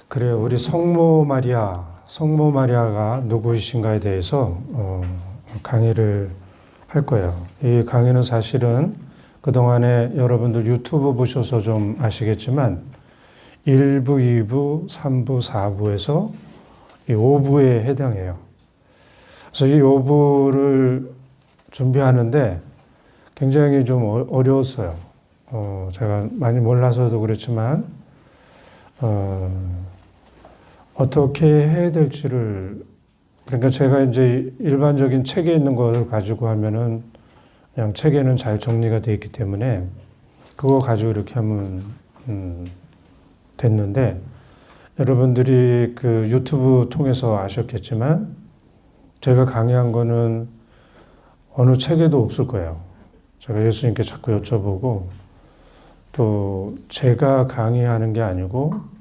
그래요. 우리 성모 마리아가 누구이신가에 대해서 강의를 할 거예요. 이 강의는 사실은 그동안에 여러분들 유튜브 보셔서 좀 아시겠지만 1부, 2부, 3부, 4부에서 이 5부에 해당해요. 그래서 이 5부를 준비하는데 굉장히 좀 어려웠어요. 제가 많이 몰라서도 그렇지만 어떻게 해야 될지를, 그러니까 제가 이제 일반적인 책에 있는 걸 가지고 하면은 그냥 책에는 잘 정리가 되어 있기 때문에 그거 가지고 이렇게 하면 됐는데, 여러분들이 그 유튜브 통해서 아셨겠지만 제가 강의한 거는 어느 책에도 없을 거예요. 제가 예수님께 자꾸 여쭤보고, 또 제가 강의하는 게 아니고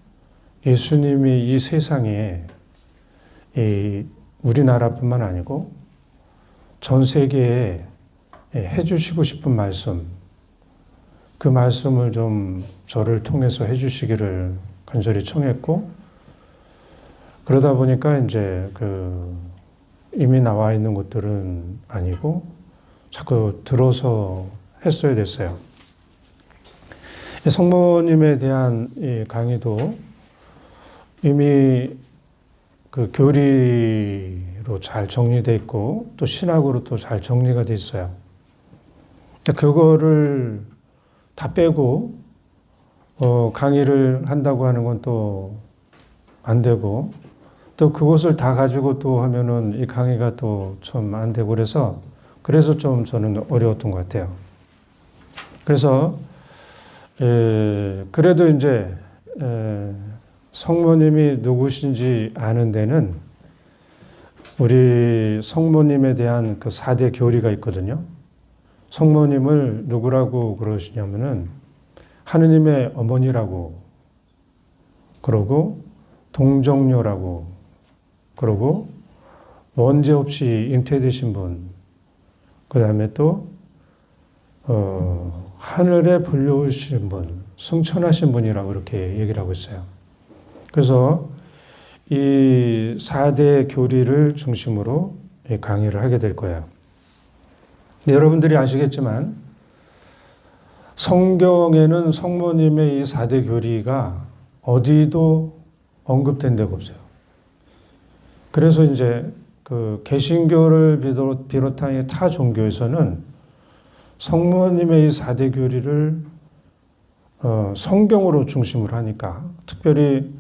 예수님이 이 세상에 우리나라뿐만 아니고 전 세계에 해주시고 싶은 말씀, 그 말씀을 좀 저를 통해서 해주시기를 간절히 청했고, 그러다 보니까 이제 이미 나와 있는 것들은 아니고 자꾸 들어서 했어야 됐어요. 성모님에 대한 이 강의도 이미 그 교리로 잘 정리되어 있고 또 신학으로 또 잘 정리가 되어 있어요. 그거를 다 빼고 강의를 한다고 하는 건 또 안 되고, 또 그것을 다 가지고 또 하면은 이 강의가 또 좀 안 되고, 그래서 좀 저는 어려웠던 것 같아요. 그래서 그래도 이제 성모님이 누구신지 아는 데는 우리 성모님에 대한 그 4대 교리가 있거든요. 성모님을 누구라고 그러시냐면은 하느님의 어머니라고 그러고, 동정녀라고 그러고, 원죄 없이 잉태되신 분, 그 다음에 또 하늘에 불려오신 분, 승천하신 분이라고 이렇게 얘기를 하고 있어요. 그래서 이 4대 교리를 중심으로 강의를 하게 될 거예요. 여러분들이 아시겠지만 성경에는 성모님의 이 4대 교리가 어디도 언급된 데가 없어요. 그래서 이제 그 개신교를 비롯한 타 종교에서는 성모님의 이 4대 교리를 성경으로 중심으로 하니까, 특별히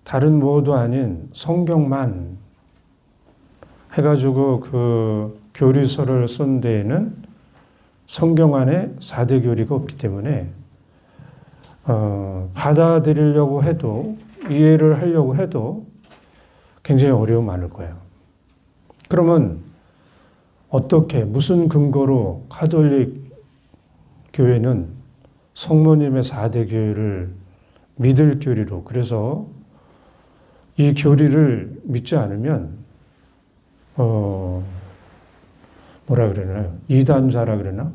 다른 뭐도 아닌 성경만 해가지고 그 교리서를 쓴 데에는 성경 안에 4대 교리가 없기 때문에 받아들이려고 해도, 이해를 하려고 해도 굉장히 어려움이 많을 거예요. 그러면 어떻게, 무슨 근거로 가톨릭 교회는 성모님의 4대 교리를 믿을 교리로, 그래서 이 교리를 믿지 않으면 뭐라 그러나요? 이단자라 그러나?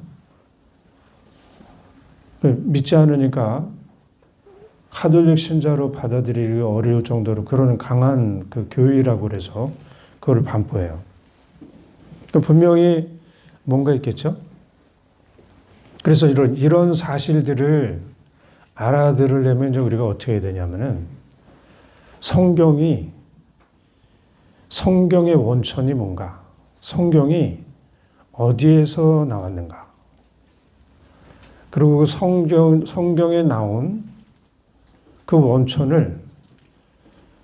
믿지 않으니까 가톨릭 신자로 받아들이기 어려울 정도로 그런 강한 그 교리라고 그래서 그걸 반포해요. 분명히 뭔가 있겠죠? 그래서 이런 사실들을 알아들으려면 이제 우리가 어떻게 해야 되냐면은 성경의 원천이 뭔가, 성경이 어디에서 나왔는가, 그리고 그 성경에 나온 그 원천을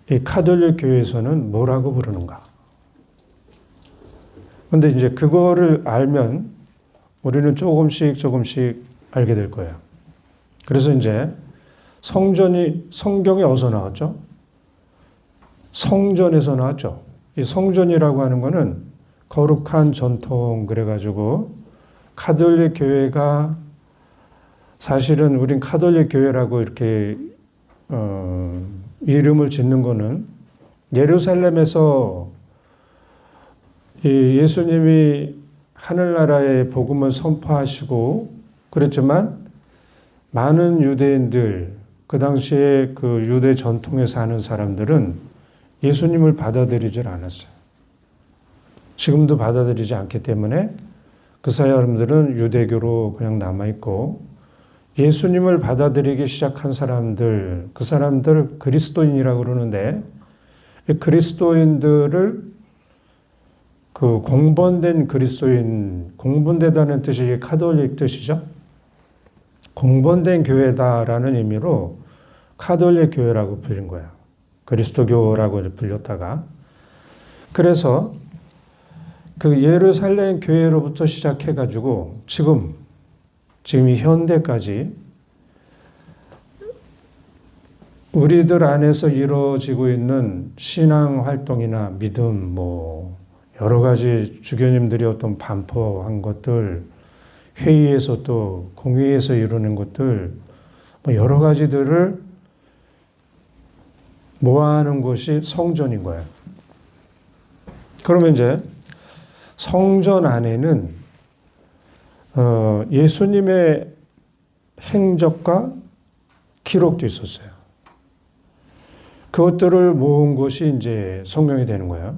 이 가톨릭 교회에서는 뭐라고 부르는가. 근데 이제 그거를 알면 우리는 조금씩 알게 될 거예요. 그래서 이제 성경이 어디서 나왔죠? 성전에서 나왔죠. 이 성전이라고 하는 거는 거룩한 전통, 그래가지고 가톨릭 교회가, 사실은 우린 가톨릭 교회라고 이렇게 이름을 짓는 거는 예루살렘에서 예수님이 하늘나라의 복음을 선포하시고 그랬지만 많은 유대인들, 그 당시에 그 유대 전통에 사는 사람들은 예수님을 받아들이질 않았어요. 지금도 받아들이지 않기 때문에 그 사람들은 유대교로 그냥 남아있고, 예수님을 받아들이기 시작한 사람들, 그 사람들 그리스도인이라고 그러는데, 이 그리스도인들을 그 공번된 그리스도인, 공번되다는 뜻이 카톨릭 뜻이죠. 공번된 교회다라는 의미로 카톨릭 교회라고 불린 거예요. 그리스도교라고 불렸다가. 그래서 그 예루살렘 교회로부터 시작해가지고 지금 이 현대까지 우리들 안에서 이루어지고 있는 신앙 활동이나 믿음, 여러 가지 주교님들이 어떤 반포한 것들, 회의에서 또 공회에서 이루는 것들, 여러 가지들을 모아하는 것이 성전인 거예요. 그러면 이제 성전 안에는 예수님의 행적과 기록도 있었어요. 그것들을 모은 것이 이제 성경이 되는 거예요.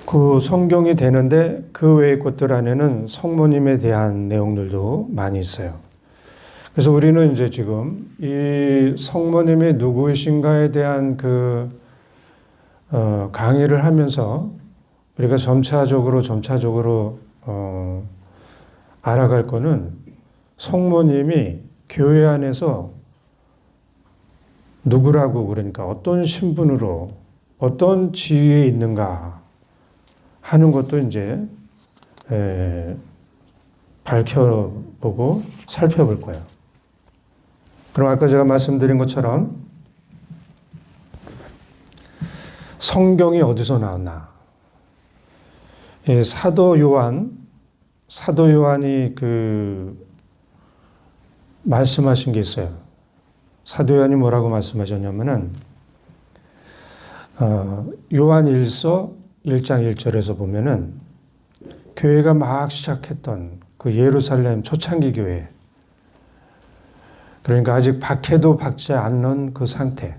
그 성경이 되는데 그 외의 것들 안에는 성모님에 대한 내용들도 많이 있어요. 그래서 우리는 이제 지금 이 성모님이 누구이신가에 대한 강의를 하면서 우리가 점차적으로 알아갈 거는 성모님이 교회 안에서 누구라고, 그러니까 어떤 신분으로 어떤 지위에 있는가 하는 것도 이제 밝혀보고 살펴볼 거예요. 그럼 아까 제가 말씀드린 것처럼 성경이 어디서 나왔나? 사도 요한이 말씀하신 게 있어요. 사도 요한이 뭐라고 말씀하셨냐면은 요한 1서 1장 1절에서 보면은 교회가 막 시작했던 그 예루살렘 초창기 교회, 그러니까 아직 박해도 받지 않는 그 상태,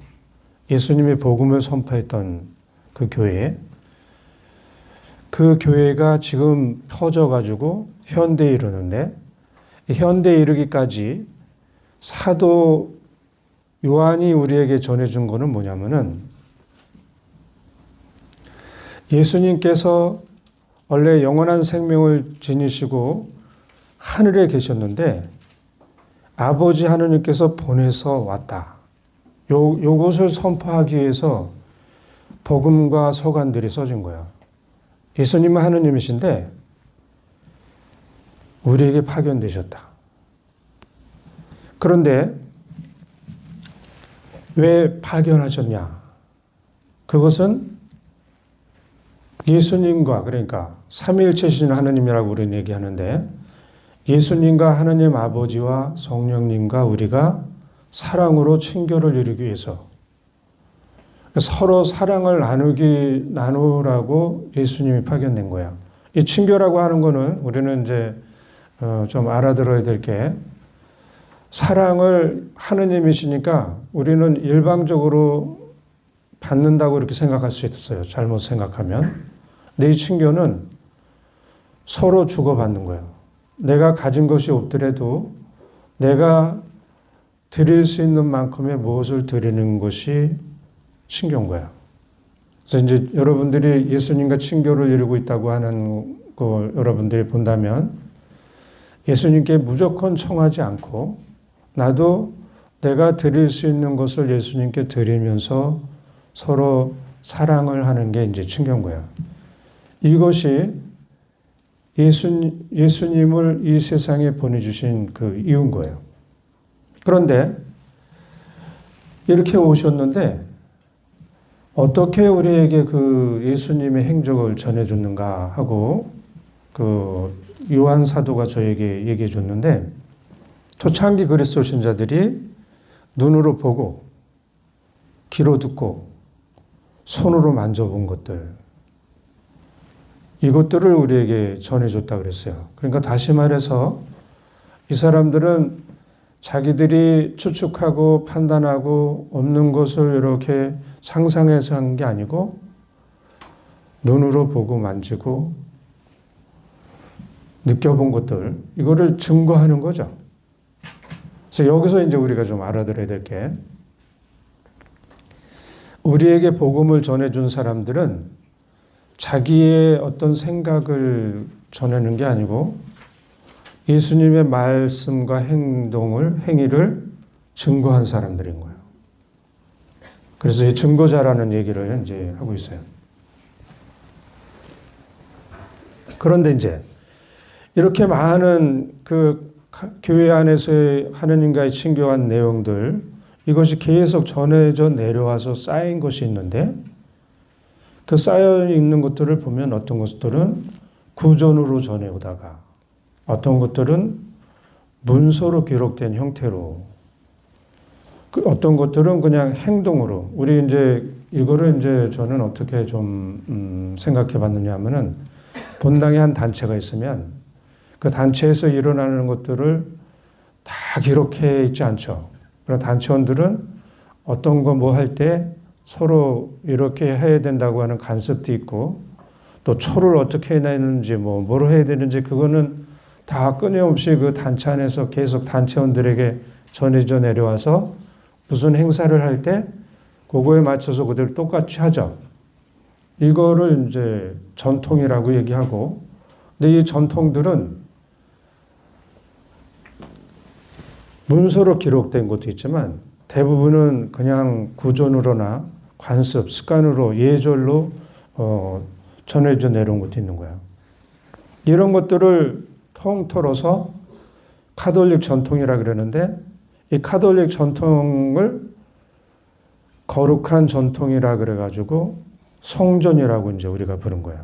예수님이 복음을 선포했던 그 교회, 그 교회가 지금 퍼져가지고 현대에 이르는데, 현대에 이르기까지 사도 요한이 우리에게 전해준 거는 뭐냐면은 예수님께서 원래 영원한 생명을 지니시고 하늘에 계셨는데 아버지 하느님께서 보내서 왔다. 요것을 선포하기 위해서 복음과 서간들이 써진 거예요. 예수님은 하느님이신데 우리에게 파견되셨다. 그런데 왜 파견하셨냐? 그것은 예수님과, 그러니까 삼위일체신 하느님이라고 우리는 얘기하는데, 예수님과 하느님 아버지와 성령님과 우리가 사랑으로 친교를 이루기 위해서 서로 사랑을 나누라고 예수님이 파견된 거야. 이 친교라고 하는 거는 우리는 이제 좀 알아들어야 될 게, 사랑을 하느님이시니까 우리는 일방적으로 받는다고 이렇게 생각할 수 있어요. 잘못 생각하면. 내 친교는 서로 주고받는 거예요. 내가 가진 것이 없더라도 내가 드릴 수 있는 만큼의 무엇을 드리는 것이 친교인 거야. 그래서 이제 여러분들이 예수님과 친교를 이루고 있다고 하는 거 여러분들이 본다면 예수님께 무조건 청하지 않고 나도 내가 드릴 수 있는 것을 예수님께 드리면서 서로 사랑을 하는 게 이제 친교인 거야. 이것이 예수님을 이 세상에 보내주신 그 이유인 거예요. 그런데 이렇게 오셨는데 어떻게 우리에게 그 예수님의 행적을 전해줬는가 하고 그 요한 사도가 저에게 얘기해 줬는데, 초창기 그리스도 신자들이 눈으로 보고 귀로 듣고 손으로 만져본 것들, 이것들을 우리에게 전해줬다 그랬어요. 그러니까 다시 말해서 이 사람들은 자기들이 추측하고 판단하고 없는 것을 이렇게 상상해서 한 게 아니고 눈으로 보고 만지고 느껴본 것들, 이거를 증거하는 거죠. 그래서 여기서 이제 우리가 좀 알아들어야 될 게, 우리에게 복음을 전해준 사람들은 자기의 어떤 생각을 전하는 게 아니고 예수님의 말씀과 행위를 증거한 사람들인 거예요. 그래서 이 증거자라는 얘기를 이제 하고 있어요. 그런데 이제 이렇게 많은 그 교회 안에서의 하느님과의 친교한 내용들, 이것이 계속 전해져 내려와서 쌓인 것이 있는데, 그 쌓여 있는 것들을 보면 어떤 것들은 구전으로 전해오다가 어떤 것들은 문서로 기록된 형태로, 어떤 것들은 그냥 행동으로. 우리 이제 이거를 이제 저는 어떻게 좀 생각해 봤느냐 하면은, 본당에 한 단체가 있으면 그 단체에서 일어나는 것들을 다 기록해 있지 않죠. 그런 단체원들은 어떤 거 뭐 할 때 서로 이렇게 해야 된다고 하는 간섭도 있고, 또 초를 어떻게 해야 되는지, 뭐로 해야 되는지, 그거는 다 끊임없이 그 단체 안에서 계속 단체원들에게 전해져 내려와서 무슨 행사를 할 때 그거에 맞춰서 그들 똑같이 하죠. 이거를 이제 전통이라고 얘기하고, 근데 이 전통들은 문서로 기록된 것도 있지만 대부분은 그냥 구전으로나 관습, 습관으로, 예절로 전해져 내려온 것도 있는 거예요. 이런 것들을 통틀어서 카톨릭 전통이라 그러는데, 이 카톨릭 전통을 거룩한 전통이라 그래가지고 성전이라고 이제 우리가 부른 거예요.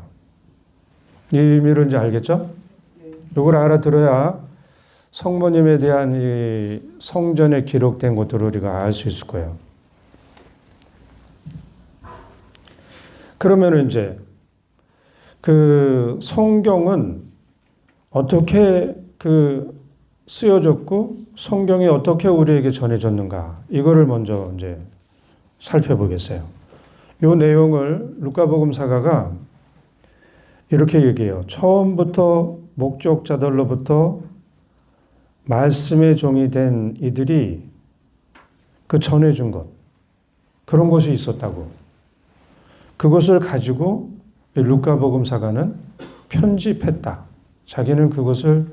이 의미를 이제 알겠죠? 이걸 알아들어야 성모님에 대한 이 성전에 기록된 것들을 우리가 알 수 있을 거예요. 그러면 이제 그 성경은 어떻게 쓰여졌고 성경이 어떻게 우리에게 전해졌는가, 이거를 먼저 이제 살펴보겠어요. 이 내용을 루카복음사가가 이렇게 얘기해요. 처음부터 목적자들로부터 말씀의 종이 된 이들이 그 전해준 것, 그런 것이 있었다고. 그것을 가지고 루카복음사가는 편집했다. 자기는 그것을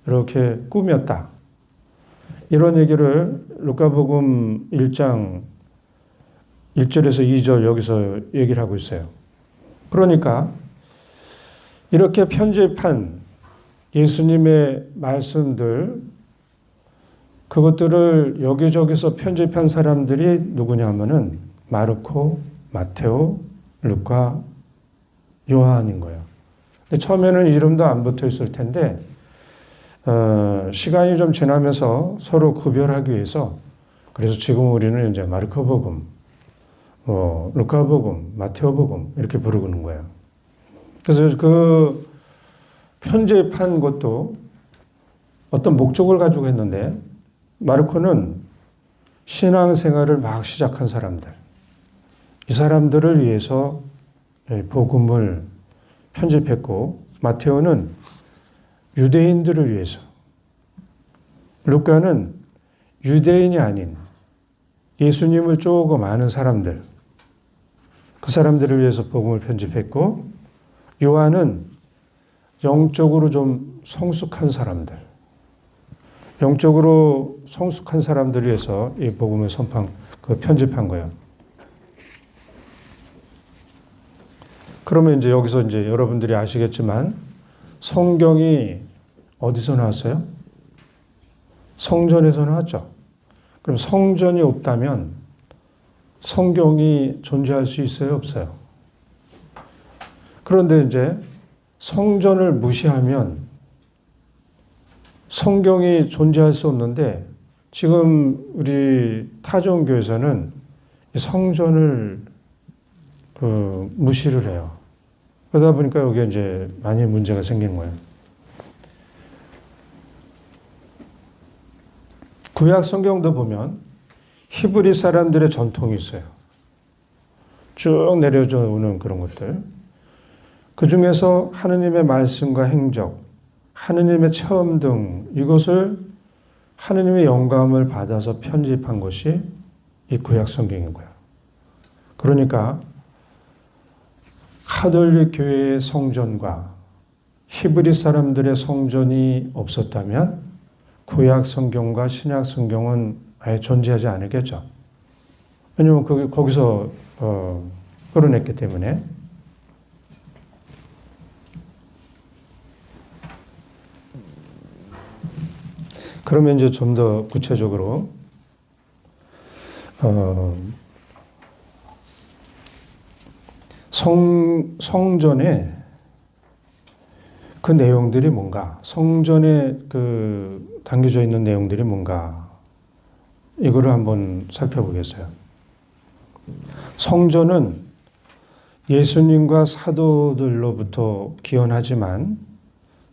이렇게 꾸몄다. 이런 얘기를 루카복음 1장 1절에서 2절 여기서 얘기를 하고 있어요. 그러니까 이렇게 편집한 예수님의 말씀들, 그것들을 여기저기서 편집한 사람들이 누구냐 하면은 마르코, 마테오, 루카, 요한인 거예요. 근데 처음에는 이름도 안 붙어 있을 텐데 시간이 좀 지나면서 서로 구별하기 위해서, 그래서 지금 우리는 이제 마르코복음, 루카복음, 마테오복음 이렇게 부르는 거예요. 그래서 그 편집한 것도 어떤 목적을 가지고 했는데, 마르코는 신앙생활을 막 시작한 사람들, 이 사람들을 위해서 복음을 편집했고, 마테오는 유대인들을 위해서, 루카는 유대인이 아닌 예수님을 조금 아는 사람들, 그 사람들을 위해서 복음을 편집했고, 요한은 영적으로 좀 성숙한 사람들, 영적으로 성숙한 사람들을 위해서 이 복음을 편집한 거예요. 그러면 이제 여기서 이제 여러분들이 아시겠지만 성경이 어디서 나왔어요? 성전에서 나왔죠. 그럼 성전이 없다면 성경이 존재할 수 있어요? 없어요? 그런데 이제 성전을 무시하면 성경이 존재할 수 없는데, 지금 우리 타종교에서는 성전을 무시를 해요. 그러다 보니까 여기에 이제 많이 문제가 생기는 거예요. 구약 성경도 보면 히브리 사람들의 전통이 있어요. 쭉 내려져 오는 그런 것들. 그 중에서 하느님의 말씀과 행적, 하느님의 체험 등 이것을 하느님의 영감을 받아서 편집한 것이 이 구약 성경인 거예요. 그러니까 카톨릭 교회의 성전과 히브리 사람들의 성전이 없었다면 구약 성경과 신약 성경은 아예 존재하지 않겠죠. 왜냐하면 거기서 끌어냈기 때문에. 그러면 이제 좀 더 구체적으로 성전에 그 내용들이 뭔가, 성전에 그 담겨져 있는 내용들이 뭔가, 이거를 한번 살펴보겠어요. 성전은 예수님과 사도들로부터 기원하지만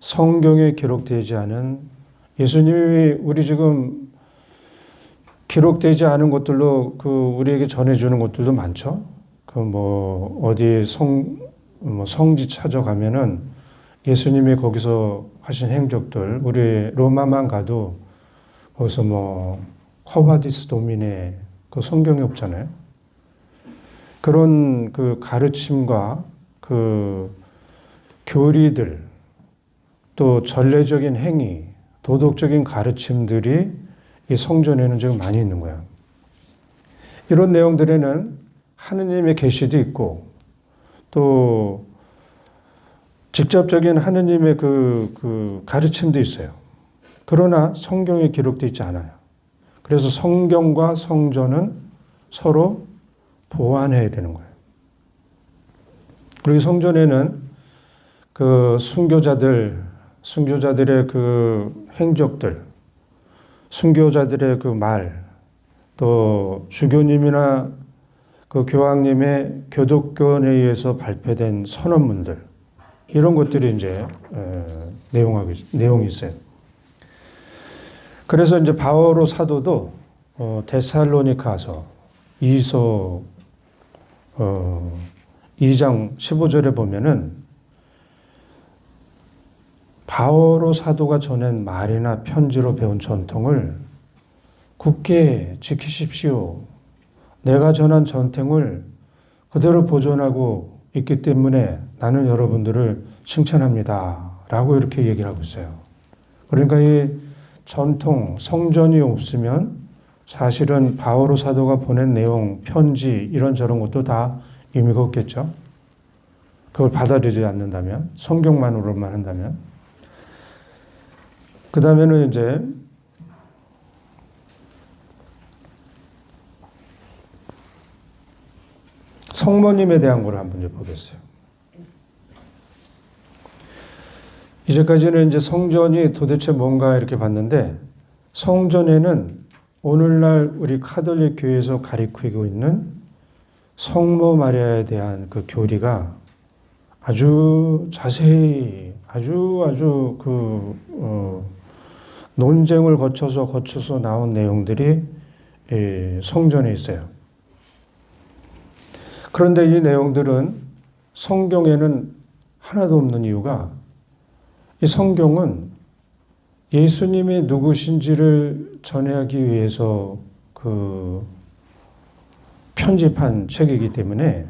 성경에 기록되지 않은, 예수님이 우리 지금 기록되지 않은 것들로 우리에게 전해주는 것들도 많죠. 어디 성지 찾아가면은 예수님이 거기서 하신 행적들, 우리 로마만 가도 거기서 커바디스 도미네 그 성경이 없잖아요. 그런 그 가르침과 그 교리들, 또 전례적인 행위, 도덕적인 가르침들이 이 성전에는 지금 많이 있는 거야. 이런 내용들에는 하느님의 계시도 있고, 또 직접적인 하느님의 그 가르침도 있어요. 그러나 성경에 기록되어 있지 않아요. 그래서 성경과 성전은 서로 보완해야 되는 거예요. 그리고 성전에는 그 순교자들의 그 행적들, 순교자들의 그 말, 또 주교님이나 그 교황님의 교독권에 의해서 발표된 선언문들, 이런 것들이 이제 내용이 있어요. 그래서 이제 바오로 사도도 데살로니가서 2장 15절에 보면은 바오로 사도가 전한 말이나 편지로 배운 전통을 굳게 지키십시오. 내가 전한 전통을 그대로 보존하고 있기 때문에 나는 여러분들을 칭찬합니다. 라고 이렇게 얘기를 하고 있어요. 그러니까 이 전통, 성전이 없으면 사실은 바오로 사도가 보낸 내용, 편지, 이런저런 것도 다 의미가 없겠죠. 그걸 받아들이지 않는다면, 성경만으로만 한다면. 그 다음에는 이제 성모님에 대한 걸 한번 보겠어요. 이제까지는 이제 성전이 도대체 뭔가 이렇게 봤는데, 성전에는 오늘날 우리 카톨릭 교회에서 가리키고 있는 성모 마리아에 대한 그 교리가 아주 자세히, 아주 논쟁을 거쳐서 나온 내용들이 성전에 있어요. 그런데 이 내용들은 성경에는 하나도 없는 이유가, 이 성경은 예수님이 누구신지를 전하기 위해서 편집한 책이기 때문에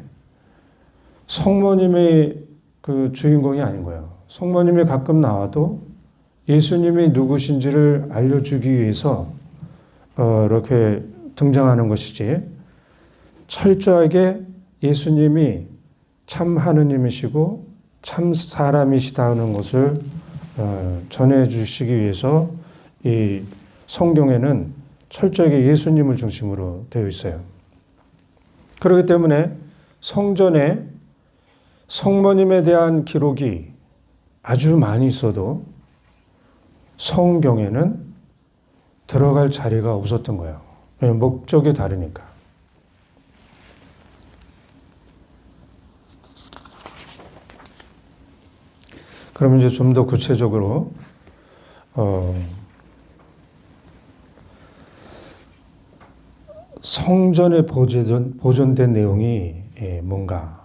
성모님의 그 주인공이 아닌 거예요. 성모님이 가끔 나와도 예수님이 누구신지를 알려주기 위해서 이렇게 등장하는 것이지, 철저하게 예수님이 참 하느님이시고 참 사람이시다는 것을 전해주시기 위해서 이 성경에는 철저하게 예수님을 중심으로 되어 있어요. 그렇기 때문에 성전에 성모님에 대한 기록이 아주 많이 있어도 성경에는 들어갈 자리가 없었던 거예요. 왜냐하면 목적이 다르니까. 그럼 이제 좀 더 구체적으로 성전에 보존된 내용이 뭔가?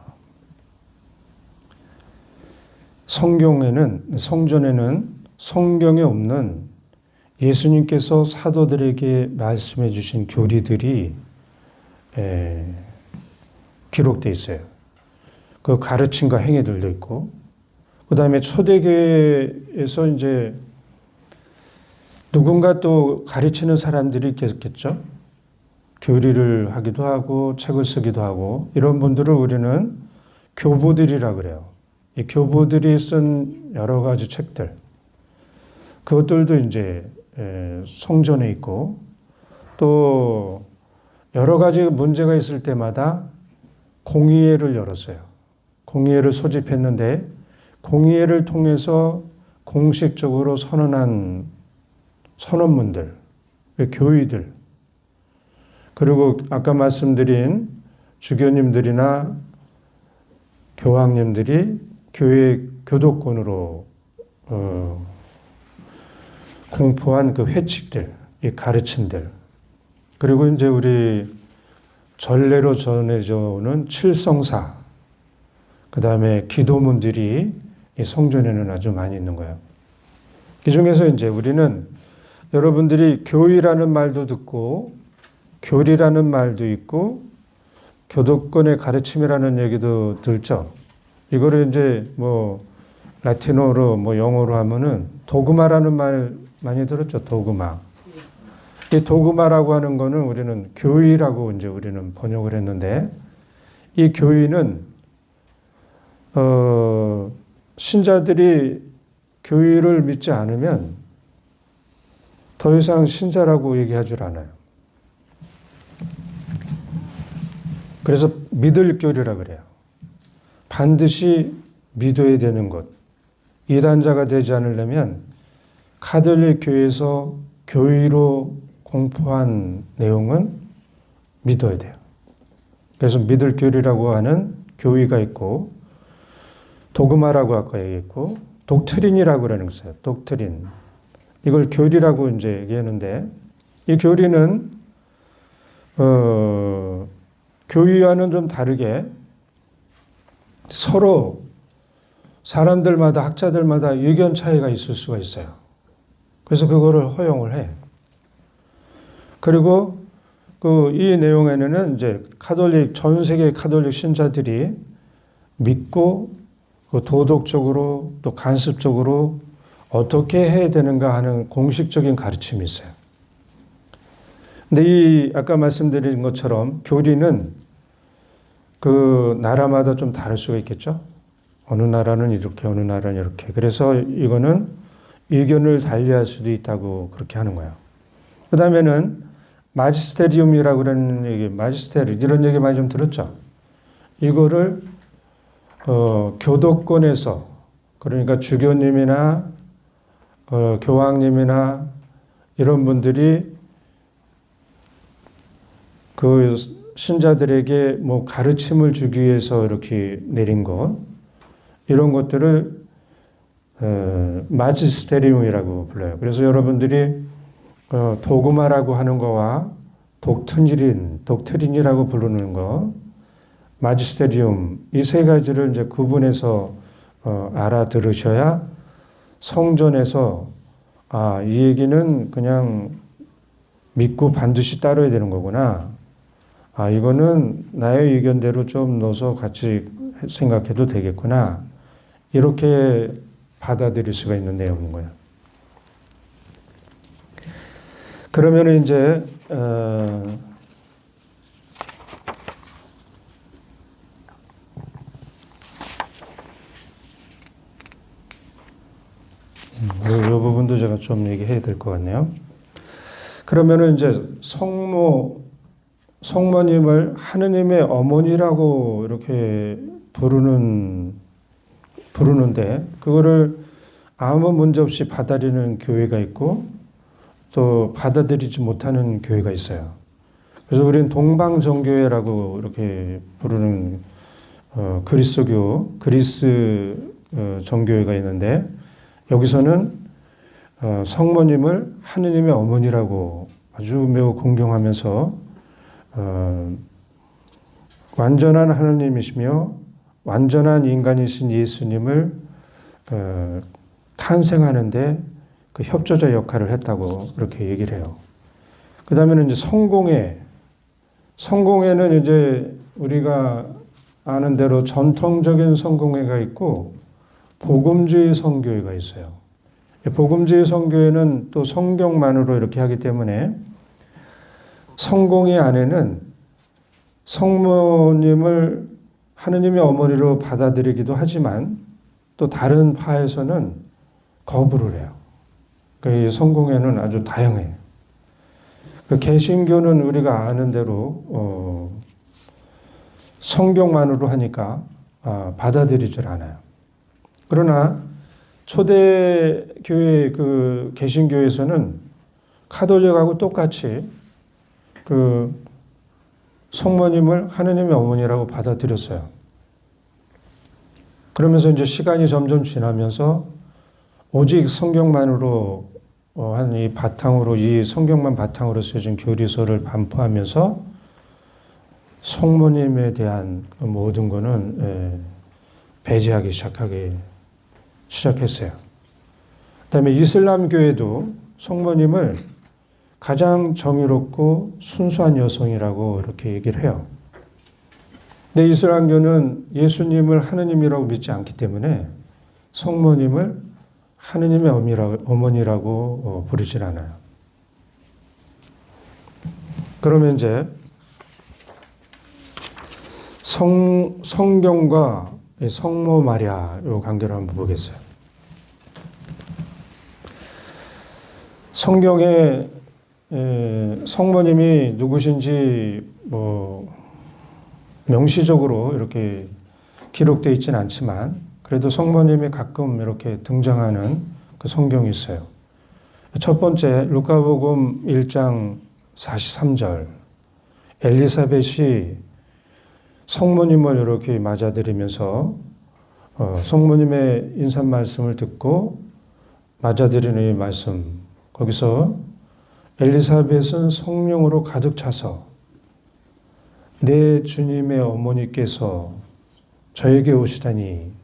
성전에는 성경에 없는 예수님께서 사도들에게 말씀해 주신 교리들이 기록되어 있어요. 그 가르침과 행위들도 있고, 그 다음에 초대교회에서 이제 누군가 또 가르치는 사람들이 있겠죠. 교리를 하기도 하고, 책을 쓰기도 하고, 이런 분들을 우리는 교부들이라 그래요. 이 교부들이 쓴 여러 가지 책들, 그것들도 이제 성전에 있고, 또 여러 가지 문제가 있을 때마다 공의회를 열었어요. 공의회를 소집했는데 공의회를 통해서 공식적으로 선언한 선언문들, 교의들, 그리고 아까 말씀드린 주교님들이나 교황님들이 교회 교도권으로 공포한 그 회칙들, 이 가르침들, 그리고 이제 우리 전례로 전해져 오는 칠성사, 그 다음에 기도문들이 이 성전에는 아주 많이 있는 거예요. 그 중에서 이제 우리는 여러분들이 교의라는 말도 듣고, 교리라는 말도 있고, 교도권의 가르침이라는 얘기도 들죠. 이거를 이제 뭐 라틴어로 뭐 영어로 하면은 도그마라는 말 많이 들었죠. 도그마. 이 도그마라고 하는 거는 우리는 교의라고 이제 우리는 번역을 했는데, 이 교의는 신자들이 교의를 믿지 않으면 더 이상 신자라고 얘기하지 않아요. 그래서 믿을 교리라 그래요. 반드시 믿어야 되는 것. 이단자가 되지 않으려면 카톨릭 교회에서 교의로 공포한 내용은 믿어야 돼요. 그래서 믿을 교리라고 하는 교의가 있고, 도그마라고 아까 얘기했고, 독트린이라고 그러는 거예요. 독트린. 이걸 교리라고 이제 얘기하는데, 이 교리는 교의와는 좀 다르게 서로 사람들마다, 학자들마다 의견 차이가 있을 수가 있어요. 그래서 그거를 허용을 해. 그리고 이 내용에는 이제 전 세계 카톨릭 신자들이 믿고 도덕적으로 또 간섭적으로 어떻게 해야 되는가 하는 공식적인 가르침이 있어요. 근데 아까 말씀드린 것처럼 교리는 그 나라마다 좀 다를 수가 있겠죠. 어느 나라는 이렇게, 어느 나라는 이렇게. 그래서 이거는 의견을 달리할 수도 있다고 그렇게 하는 거예요. 그 다음에는 마지스테리움이라고 그러는 얘기, 마지스테리, 이런 얘기 많이 좀 들었죠. 이거를 교도권에서, 그러니까 주교님이나 교황님이나 이런 분들이 그 신자들에게 뭐 가르침을 주기 위해서 이렇게 내린 것, 이런 것들을 마지스테리움이라고 불러요. 그래서 여러분들이 도그마라고 하는 거와 독트린이라고 부르는 거, 마지스테리움, 이 세 가지를 이제 구분해서 알아들으셔야 성전에서 이 얘기는 그냥 믿고 반드시 따라야 되는 거구나. 이거는 나의 의견대로 좀 넣어서 같이 생각해도 되겠구나. 이렇게 받아들일 수가 있는 내용인 거예요. 그러면 이제 이 부분도 제가 좀 얘기해야 될 것 같네요. 그러면은 이제 성모님을 하느님의 어머니라고 이렇게 부르는데, 그거를 아무 문제 없이 받아들이는 교회가 있고, 또 받아들이지 못하는 교회가 있어요. 그래서 우리는 동방정교회라고 이렇게 부르는 그리스 정교회가 있는데, 여기서는 성모님을 하느님의 어머니라고 아주 매우 공경하면서 완전한 하나님이시며 완전한 인간이신 예수님을 탄생하는데 그 협조자 역할을 했다고 그렇게 얘기를 해요. 그 다음에는 이제 성공회는 이제 우리가 아는 대로 전통적인 성공회가 있고 복음주의 선교회가 있어요. 복음주의 선교회는 또 성경만으로 이렇게 하기 때문에 성공회 안에는 성모님을 하느님의 어머니로 받아들이기도 하지만 또 다른 파에서는 거부를 해요. 이 성공회는 아주 다양해요. 개신교는 우리가 아는 대로 성경만으로 하니까 받아들이질 않아요. 그러나 초대교회 그 개신교에서는 카톨릭하고 똑같이 그 성모님을 하느님의 어머니라고 받아들였어요. 그러면서 이제 시간이 점점 지나면서 오직 성경만으로 한 이 바탕으로 이 성경만 바탕으로 쓰여진 교리서를 반포하면서 성모님에 대한 그 모든 거는 배제하기 시작했어요. 그다음에 이슬람 교회도 성모님을 가장 정의롭고 순수한 여성이라고 이렇게 얘기를 해요. 근데 이슬람교는 예수님을 하느님이라고 믿지 않기 때문에 성모님을 하느님의 어머니라고 부르질 않아요. 그러면 이제 성경과 성모 마리아 이 관계를 한번 보겠어요. 성경에 성모님이 누구신지 명시적으로 이렇게 기록되어 있지는 않지만 그래도 성모님이 가끔 이렇게 등장하는 그 성경이 있어요. 첫 번째 루카복음 1장 43절 엘리사벳이 성모님을 이렇게 맞아들이면서 성모님의 인사 말씀을 듣고 맞아들이는 이 말씀 거기서 엘리사벳은 성령으로 가득 차서 내 주님의 어머니께서 저에게 오시다니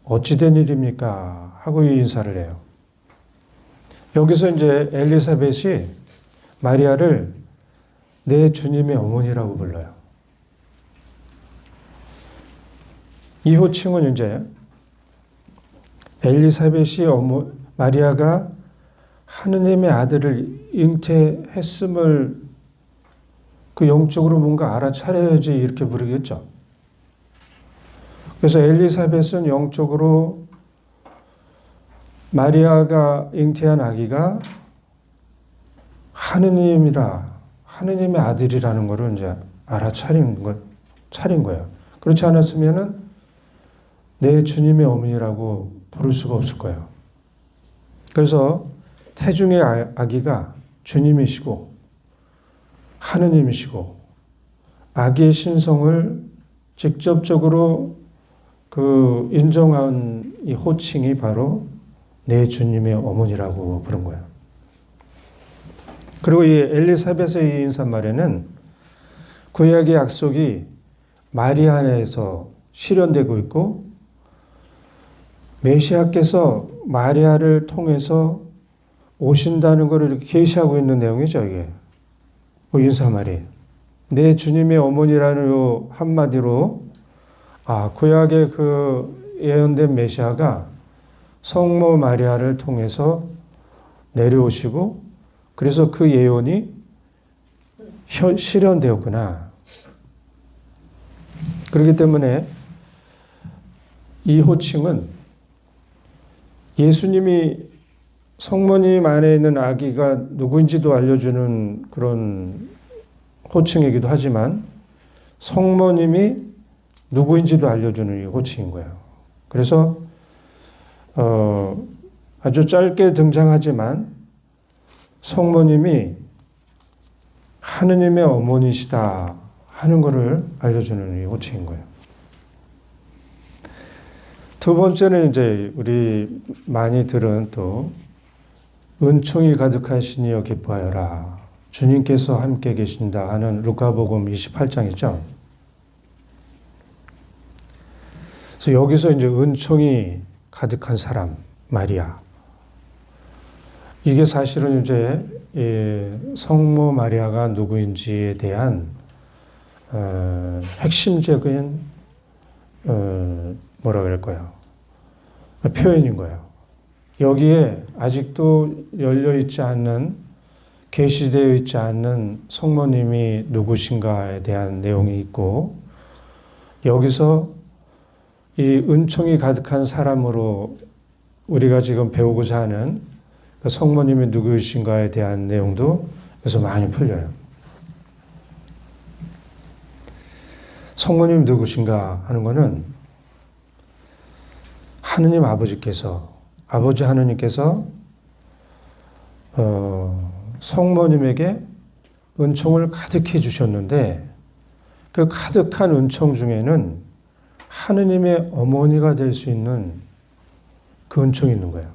어찌 된 일입니까? 하고 인사를 해요. 여기서 이제 엘리사벳이 마리아를 내 주님의 어머니라고 불러요. 이 호칭은 이제 엘리사벳이 마리아가 하느님의 아들을 잉태했음을 그 영적으로 뭔가 알아차려야지 이렇게 부르겠죠. 그래서 엘리사벳은 영적으로 마리아가 잉태한 아기가 하느님의 아들이라는 것을 이제 알아차린 거예요. 그렇지 않았으면은 내 주님의 어머니라고 부를 수가 없을 거예요. 그래서 태중의 아기가 주님이시고 하느님이시고 아기의 신성을 직접적으로 그 인정한 이 호칭이 바로 내 주님의 어머니라고 부른 거예요. 그리고 이 엘리사벳의 이 인사말에는 구약의 약속이 마리아 안에서 실현되고 있고 메시아께서 마리아를 통해서 오신다는 것을 이렇게 계시하고 있는 내용이죠, 이게. 그 인사말이. 내 주님의 어머니라는 요 한마디로 구약의 그 예언된 메시아가 성모 마리아를 통해서 내려오시고 그래서 그 예언이 실현되었구나. 그렇기 때문에 이 호칭은 예수님이 성모님 안에 있는 아기가 누구인지도 알려주는 그런 호칭이기도 하지만 성모님이 누구인지도 알려주는 이 호칭인 거예요. 그래서 아주 짧게 등장하지만 성모님이 하느님의 어머니시다 하는 것을 알려주는 이 호칭인 거예요. 두 번째는 이제 우리 많이 들은 또 은총이 가득하시니여 기뻐하여라. 주님께서 함께 계신다 하는 루카복음 28장이죠. 그래서 여기서 이제 은총이 가득한 사람, 마리아. 이게 사실은 이제 성모 마리아가 누구인지에 대한 핵심적인 뭐라 그럴까요? 표현인 거예요. 여기에 아직도 열려 있지 않는, 계시되어 있지 않는 성모님이 누구신가에 대한 내용이 있고, 여기서 이 은총이 가득한 사람으로 우리가 지금 배우고자 하는 그 성모님이 누구이신가에 대한 내용도 여기서 많이 풀려요. 성모님이 누구신가 하는 것은 하느님 아버지께서, 아버지 하느님께서 성모님에게 은총을 가득히 주셨는데, 그 가득한 은총 중에는 하느님의 어머니가 될 수 있는 그 은총이 있는 거예요.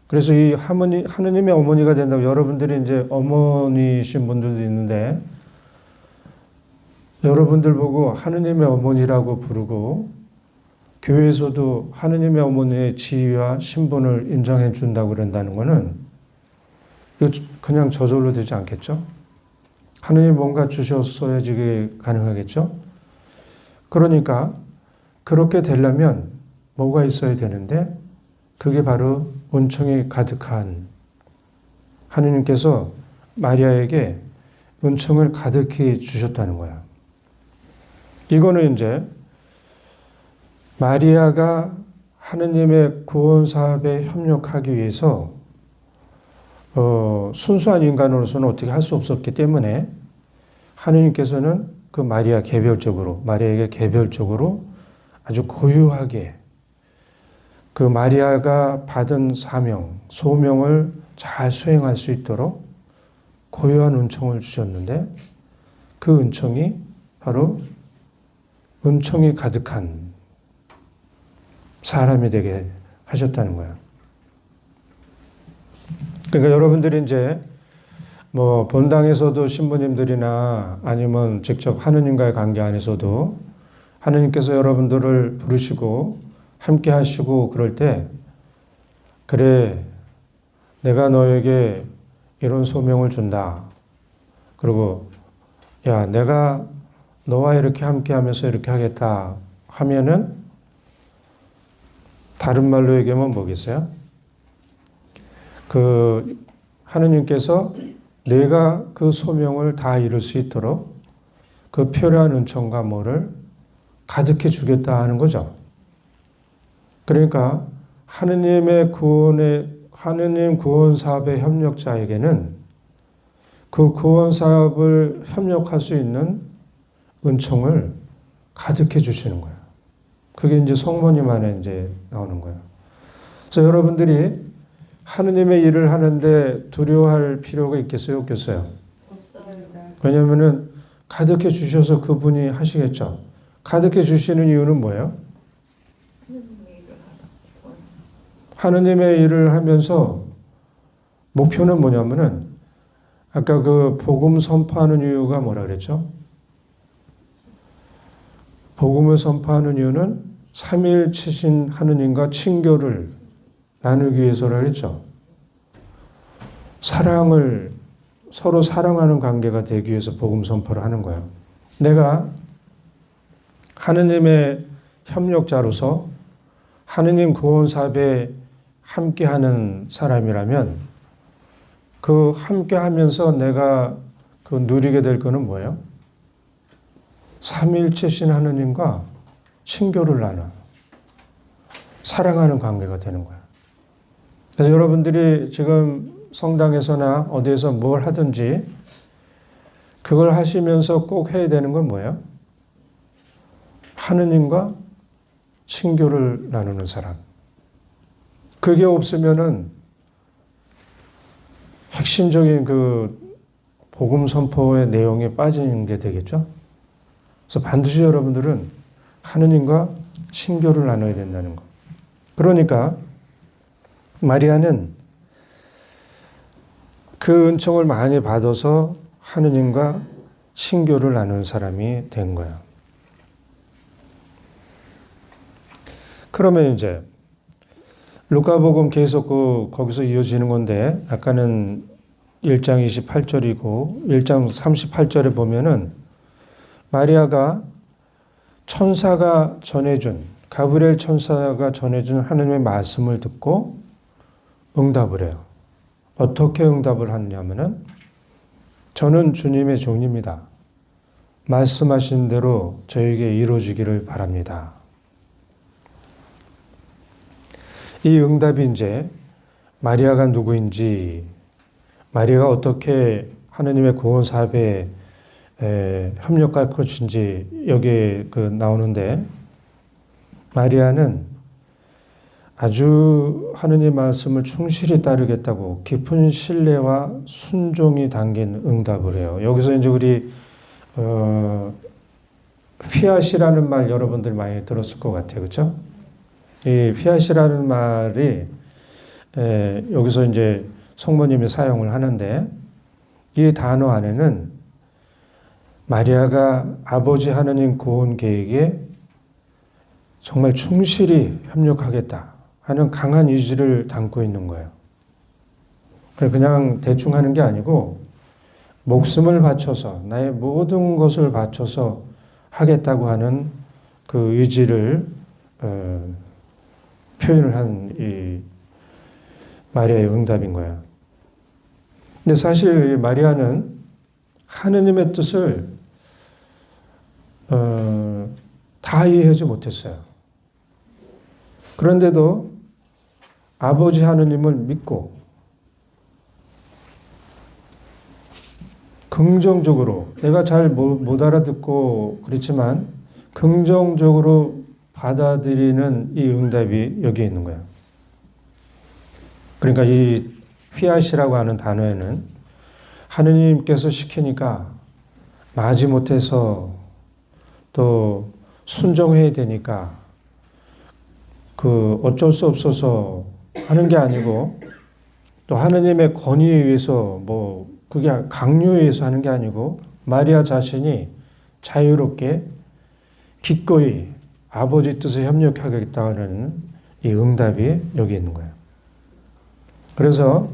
그래서 이 하느님의 어머니가 된다고, 여러분들이 이제 어머니신 분들도 있는데, 여러분들 보고 하느님의 어머니라고 부르고, 교회에서도 하느님의 어머니의 지위와 신분을 인정해 준다고 그런다는 것은 이거 그냥 저절로 되지 않겠죠? 하느님이 뭔가 주셨어야지 그게 가능하겠죠? 그러니까 그렇게 되려면 뭐가 있어야 되는데, 그게 바로 은총이 가득한, 하느님께서 마리아에게 은총을 가득히 주셨다는 거야. 이거는 이제 마리아가 하느님의 구원 사업에 협력하기 위해서 순수한 인간으로서는 어떻게 할 수 없었기 때문에 하느님께서는 그 마리아에게 개별적으로 아주 고유하게 그 마리아가 받은 사명, 소명을 잘 수행할 수 있도록 고유한 은총을 주셨는데, 그 은총이 바로 은총이 가득한 사람이 되게 하셨다는 거예요. 그러니까 여러분들이 이제 뭐 본당에서도 신부님들이나 아니면 직접 하느님과의 관계 안에서도 하느님께서 여러분들을 부르시고 함께 하시고 그럴 때, 그래, 내가 너에게 이런 소명을 준다. 그리고 야, 내가 너와 이렇게 함께 하면서 이렇게 하겠다 하면은, 다른 말로 얘기하면 뭐겠어요? 그 하느님께서 내가 그 소명을 다 이룰 수 있도록 그 필요한 은총과 뭐를 가득히 주겠다 하는 거죠. 그러니까 하느님 구원 사업의 협력자에게는 그 구원 사업을 협력할 수 있는 은총을 가득히 주시는 거예요. 그게 이제 성모님 안에 이제 나오는 거예요. 그래서 여러분들이 하느님의 일을 하는데 두려워할 필요가 있겠어요? 없겠어요? 없습니다. 왜냐하면은 가득히 주셔서 그분이 하시겠죠. 가득히 주시는 이유는 뭐예요? 하느님의 일을 하면서 목표는 뭐냐면은, 아까 그 복음 선포하는 이유가 뭐라 그랬죠? 복음을 선포하는 이유는 삼위일체신 하느님과 친교를 나누기 위해서라 그랬죠. 서로 사랑하는 관계가 되기 위해서 복음 선포를 하는 거예요. 내가 하느님의 협력자로서 하느님 구원 사업에 함께하는 사람이라면, 그 함께하면서 내가 그 누리게 될 거는 뭐예요? 삼위일체신 하느님과 친교를 나눠 사랑하는 관계가 되는 거야. 그래서 여러분들이 지금 성당에서나 어디에서 뭘 하든지 그걸 하시면서 꼭 해야 되는 건 뭐예요? 하느님과 친교를 나누는 사람. 그게 없으면은 핵심적인 그 복음 선포의 내용에 빠지는 게 되겠죠? 그래서 반드시 여러분들은 하느님과 친교를 나눠야 된다는 거. 그러니까 마리아는 그 은총을 많이 받아서 하느님과 친교를 나누는 사람이 된 거예요. 그러면 이제 루카복음 계속 거기서 이어지는 건데 아까는 1장 28절이고 1장 38절에 보면은 마리아가 천사가 전해준 가브리엘 천사가 전해준 하느님의 말씀을 듣고 응답을 해요. 어떻게 응답을 하느냐면은 저는 주님의 종입니다. 말씀하신 대로 저에게 이루어지기를 바랍니다. 이 응답이 이제 마리아가 누구인지, 마리아가 어떻게 하느님의 구원 사업에 협력할 것인지 여기에 나오는데, 마리아는 아주 하느님 말씀을 충실히 따르겠다고 깊은 신뢰와 순종이 담긴 응답을 해요. 여기서 이제 우리 피앗이라는 말 여러분들 많이 들었을 것 같아요, 그렇죠? 이 피앗이라는 말이 여기서 이제 성모님이 사용을 하는데 이 단어 안에는 마리아가 아버지 하느님 구원 계획에 정말 충실히 협력하겠다 하는 강한 의지를 담고 있는 거예요. 그냥 대충 하는 게 아니고 목숨을 바쳐서 나의 모든 것을 바쳐서 하겠다고 하는 그 의지를 표현을 한 이 마리아의 응답인 거예요. 근데 사실 마리아는 하느님의 뜻을 다 이해하지 못했어요. 그런데도 아버지 하느님을 믿고 긍정적으로, 내가 잘 못 알아듣고 그렇지만 긍정적으로 받아들이는 이 응답이 여기에 있는 거예요. 그러니까 이 피앗이라고 하는 단어에는 하느님께서 시키니까 마지못해서 또 순종해야 되니까 어쩔 수 없어서 하는 게 아니고 또 하느님의 권위에 의해서 그게 강요에 의해서 하는 게 아니고 마리아 자신이 자유롭게 기꺼이 아버지 뜻에 협력하겠다는 이 응답이 여기 있는 거예요. 그래서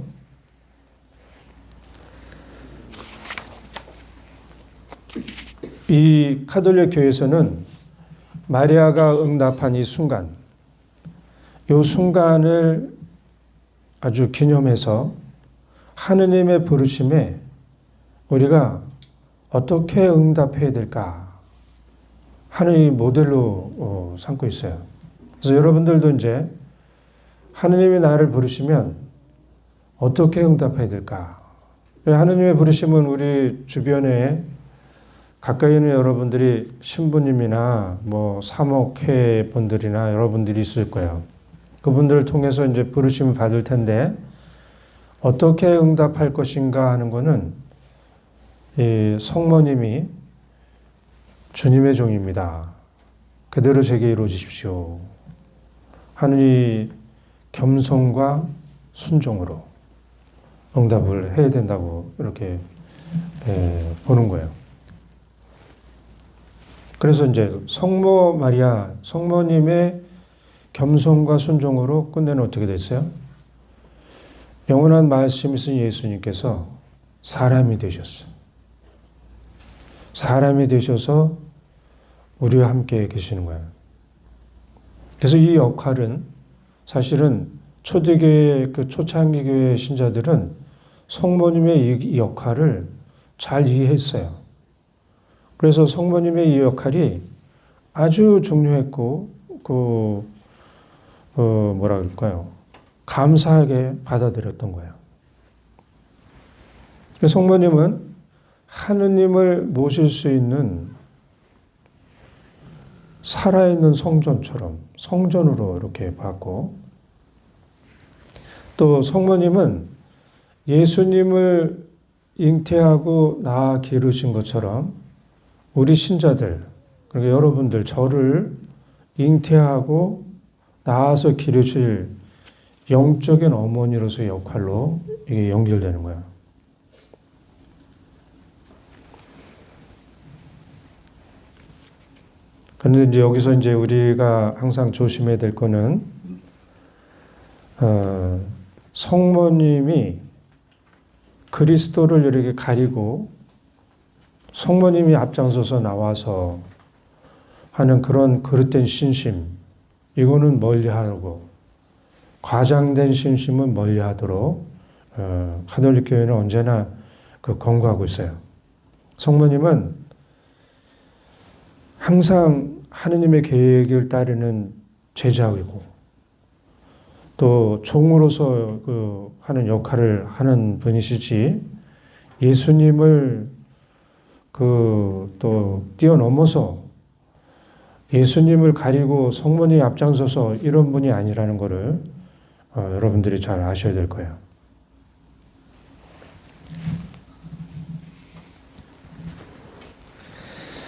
이 카톨릭 교회에서는 마리아가 응답한 이 순간, 이 순간을 아주 기념해서 하느님의 부르심에 우리가 어떻게 응답해야 될까 하는 이 모델로 삼고 있어요. 그래서 여러분들도 이제 하느님이 나를 부르시면 어떻게 응답해야 될까? 하느님의 부르심은 우리 주변에 가까이 있는 여러분들이 신부님이나 사목회 분들이나 여러분들이 있을 거예요. 그분들을 통해서 이제 부르심을 받을 텐데 어떻게 응답할 것인가 하는 거는 이 성모님이 주님의 종입니다. 그대로 제게 이루어지십시오 하는 이 겸손과 순종으로 응답을 해야 된다고 이렇게 보는 거예요. 그래서 이제 성모 마리아, 성모님의 겸손과 순종으로 끝내는 어떻게 됐어요? 영원한 말씀이 있은 예수님께서 사람이 되셨어요. 사람이 되셔서 우리와 함께 계시는 거예요. 그래서 이 역할은 사실은 초대교회, 초창기 교회 신자들은 성모님의 이 역할을 잘 이해했어요. 그래서 성모님의 이 역할이 아주 중요했고, 뭐라 그럴까요? 감사하게 받아들였던 거예요. 성모님은 하느님을 모실 수 있는 살아있는 성전처럼, 성전으로 이렇게 봤고, 또 성모님은 예수님을 잉태하고 낳아 기르신 것처럼 우리 신자들, 그러니까 여러분들, 저를 잉태하고 낳아서 기르실 영적인 어머니로서의 역할로 이게 연결되는 거예요. 그런데 이제 여기서 이제 우리가 항상 조심해야 될 거는, 성모님이 그리스도를 이렇게 가리고 성모님이 앞장서서 나와서 하는 그런 그릇된 신심, 이거는 멀리하고, 과장된 신심은 멀리하도록 가톨릭 교회는 언제나 권고하고 있어요. 성모님은 항상 하느님의 계획을 따르는 제자이고, 또 종으로서 하는 역할을 하는 분이시지, 예수님을 또 뛰어넘어서 예수님을 가리고 성모님이 앞장서서 이런 분이 아니라는 것을 여러분들이 잘 아셔야 될 거예요.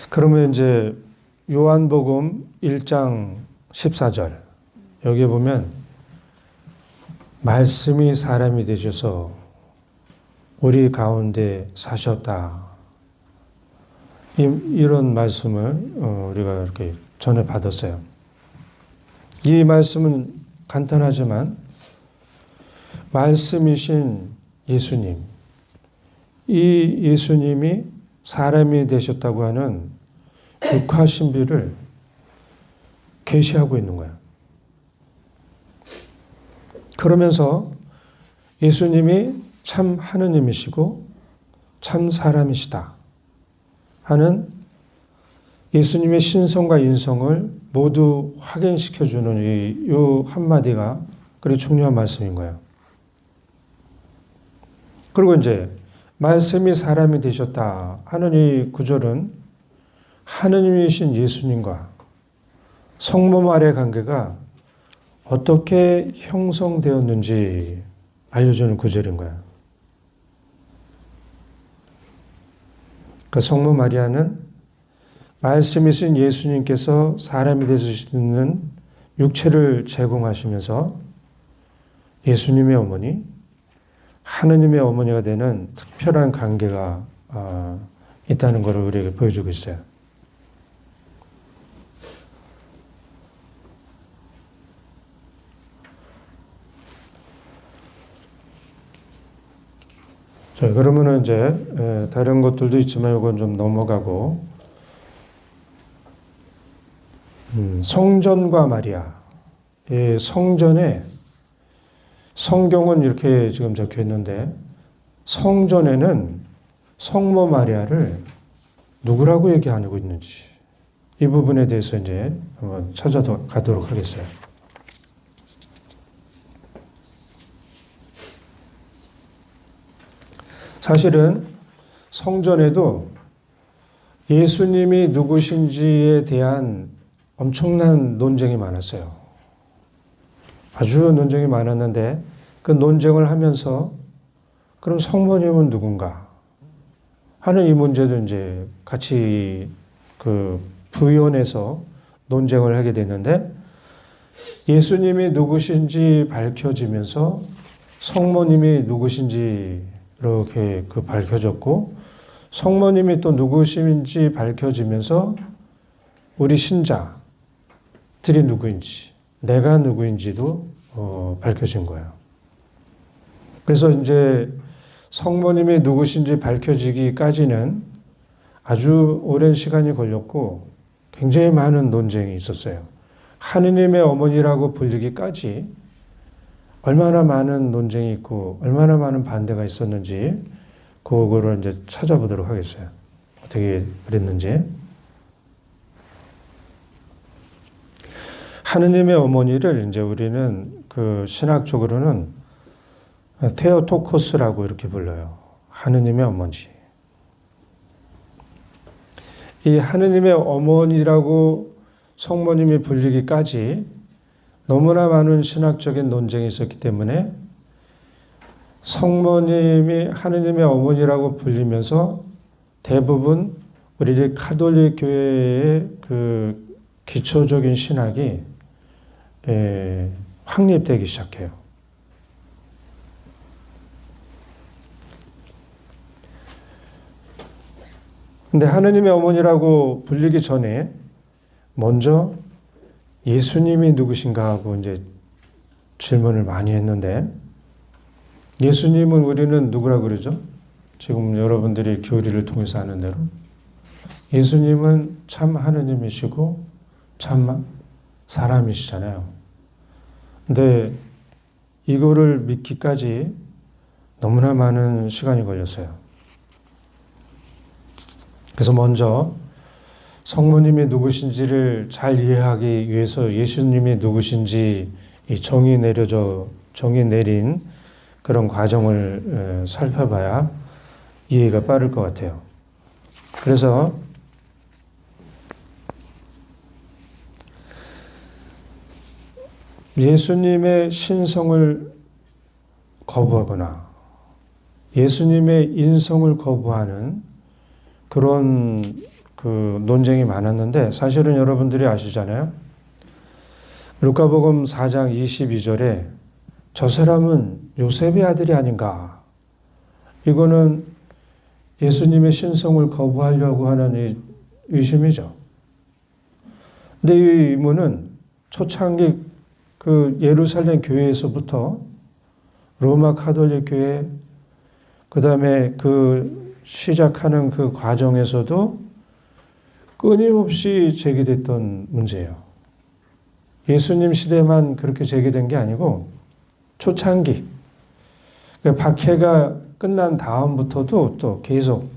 그러면 이제 요한복음 1장 14절, 여기에 보면 말씀이 사람이 되셔서 우리 가운데 사셨다, 이런 말씀을 우리가 이렇게 전해 받았어요. 이 말씀은 간단하지만 말씀이신 예수님, 이 예수님이 사람이 되셨다고 하는 육화 신비를 계시하고 있는 거예요. 그러면서 예수님이 참 하느님이시고 참 사람이시다 하는 예수님의 신성과 인성을 모두 확인시켜주는 이 한마디가 그리 중요한 말씀인 거예요. 그리고 이제 말씀이 사람이 되셨다 하는 이 구절은 하느님이신 예수님과 성모 마리아의 관계가 어떻게 형성되었는지 알려주는 구절인 거예요. 그 성모 마리아는 말씀이신 예수님께서 사람이 되시는 육체를 제공하시면서 예수님의 어머니, 하느님의 어머니가 되는 특별한 관계가 있다는 것을 우리에게 보여주고 있어요. 자, 그러면은 이제 다른 것들도 있지만 이건 좀 넘어가고, 성전과 마리아. 이 성전에, 성경은 이렇게 지금 적혀 있는데 성전에는 성모 마리아를 누구라고 얘기하고 있는지, 이 부분에 대해서 이제 한번 찾아가도록 하겠어요. 사실은 성전에도 예수님이 누구신지에 대한 엄청난 논쟁이 많았어요. 아주 논쟁이 많았는데 그 논쟁을 하면서 그럼 성모님은 누군가 하는 이 문제도 이제 같이 부연해서 논쟁을 하게 됐는데, 예수님이 누구신지 밝혀지면서 성모님이 누구신지 이렇게 밝혀졌고, 성모님이 또 누구신지 밝혀지면서 우리 신자들이 누구인지, 내가 누구인지도 밝혀진 거예요. 그래서 이제 성모님이 누구신지 밝혀지기까지는 아주 오랜 시간이 걸렸고 굉장히 많은 논쟁이 있었어요. 하느님의 어머니라고 불리기까지 얼마나 많은 논쟁이 있고 얼마나 많은 반대가 있었는지 그거를 이제 찾아보도록 하겠어요. 어떻게 그랬는지. 하느님의 어머니를 이제 우리는 신학적으로는 테오토코스라고 이렇게 불러요. 하느님의 어머니. 이 하느님의 어머니라고 성모님이 불리기까지 너무나 많은 신학적인 논쟁이 있었기 때문에 성모님이 하느님의 어머니라고 불리면서 대부분 우리 가톨릭 교회의 기초적인 신학이 확립되기 시작해요. 근데 하느님의 어머니라고 불리기 전에 먼저 예수님이 누구신가 하고 이제 질문을 많이 했는데, 예수님은 우리는 누구라 그러죠? 지금 여러분들이 교리를 통해서 아는 대로 예수님은 참 하느님이시고 참 사람이시잖아요. 근데 이거를 믿기까지 너무나 많은 시간이 걸렸어요. 그래서 먼저 성모님이 누구신지를 잘 이해하기 위해서 예수님이 누구신지 이 정의 내린 그런 과정을 살펴봐야 이해가 빠를 것 같아요. 그래서 예수님의 신성을 거부하거나 예수님의 인성을 거부하는 그런 논쟁이 많았는데, 사실은 여러분들이 아시잖아요. 루카복음 4장 22절에 저 사람은 요셉의 아들이 아닌가. 이거는 예수님의 신성을 거부하려고 하는 이 의심이죠. 근데 이 의문은 초창기 그 예루살렘 교회에서부터 로마 가톨릭 교회, 그 다음에 그 시작하는 그 과정에서도 끊임없이 제기됐던 문제예요. 예수님 시대만 그렇게 제기된 게 아니고 초창기, 박해가 끝난 다음부터도 또 계속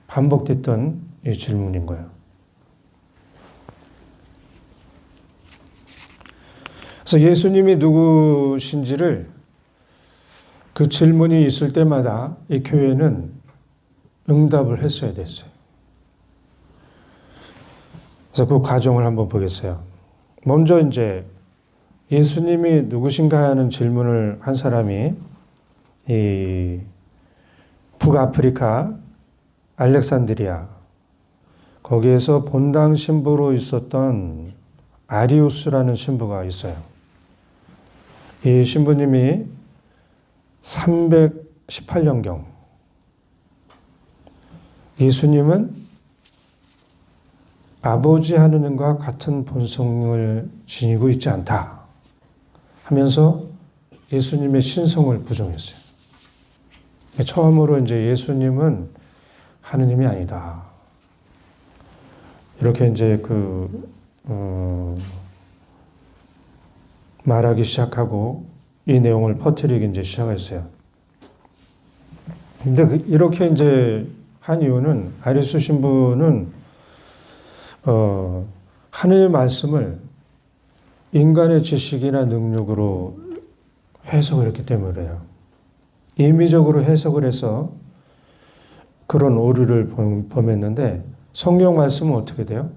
반복됐던 이 질문인 거예요. 그래서 예수님이 누구신지를 그 질문이 있을 때마다 이 교회는 응답을 했어야 됐어요. 그래서 그 과정을 한번 보겠어요. 먼저 이제 예수님이 누구신가 하는 질문을 한 사람이 이 북아프리카 알렉산드리아, 거기에서 본당 신부로 있었던 아리우스라는 신부가 있어요. 이 신부님이 318년경 예수님은 아버지 하느님과 같은 본성을 지니고 있지 않다 하면서 예수님의 신성을 부정했어요. 처음으로 이제 예수님은 하느님이 아니다, 이렇게 이제 말하기 시작하고 이 내용을 퍼뜨리기 이제 시작했어요. 근데 이렇게 이제 한 이유는 아리수 신부는 하느님의 말씀을 인간의 지식이나 능력으로 해석을 했기 때문이에요. 임의적으로 해석을 해서 그런 오류를 범했는데, 성경 말씀은 어떻게 돼요?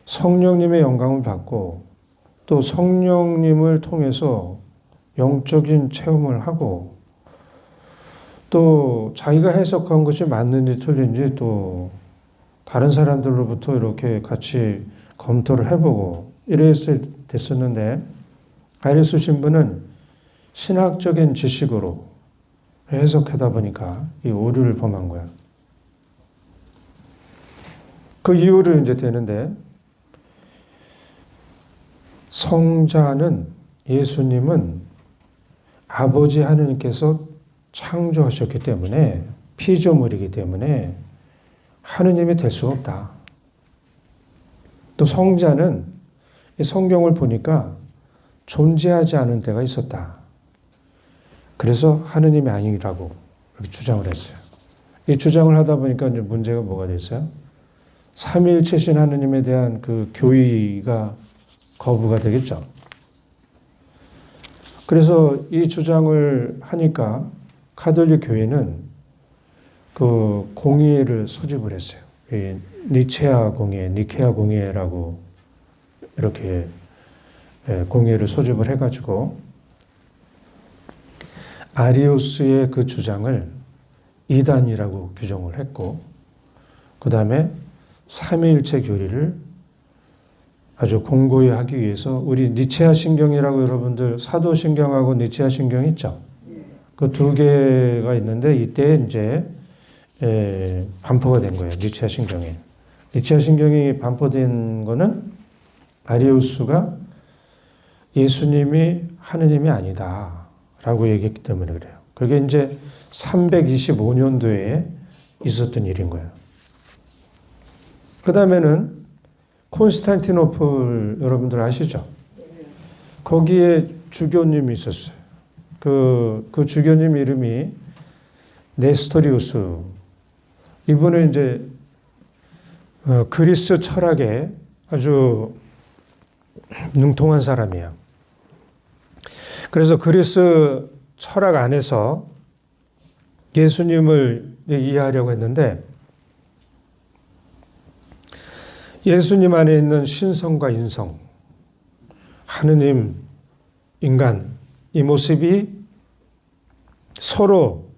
성령님의 영감을 받고 또 성령님을 통해서 영적인 체험을 하고 또 자기가 해석한 것이 맞는지 틀린지 또 다른 사람들로부터 이렇게 같이 검토를 해보고 이랬을 됐었는데, 아리수 신부는 신학적인 지식으로 해석하다 보니까 이 오류를 범한 거야. 그 이유를 이제 되는데, 성자는 예수님은 아버지 하느님께서 창조하셨기 때문에 피조물이기 때문에 하느님이 될 수가 없다. 또 성자는 이 성경을 보니까 존재하지 않은 때가 있었다. 그래서 하느님이 아니라고 이렇게 주장을 했어요. 이 주장을 하다 보니까 이제 문제가 뭐가 됐어요? 삼위일체신 하느님에 대한 그 교의가 거부가 되겠죠. 그래서 이 주장을 하니까 가톨릭 교회는 그 공의회를 소집을 했어요. 니케아 공의회라고 이렇게 공의회를 소집을 해가지고 아리우스의 그 주장을 이단이라고 규정을 했고, 그 다음에 삼위일체 교리를 아주 공고히 하기 위해서 우리 니체아 신경이라고 여러분들 사도신경하고 니체아 신경 있죠? 그 두 개가 있는데 이때 이제 반포가 된 거예요. 니체아 신경이. 니치아 신경이 반포된 거는 아리우스가 예수님이 하느님이 아니다 라고 얘기했기 때문에 그래요. 그게 이제 325년도에 있었던 일인 거예요. 그 다음에는 콘스탄티노플 여러분들 아시죠? 거기에 주교님이 있었어요. 그 주교님 이름이 네스토리우스. 이분은 이제 그리스 철학에 아주 능통한 사람이에요. 그래서 그리스 철학 안에서 예수님을 이해하려고 했는데 예수님 안에 있는 신성과 인성, 하느님, 인간, 이 모습이 서로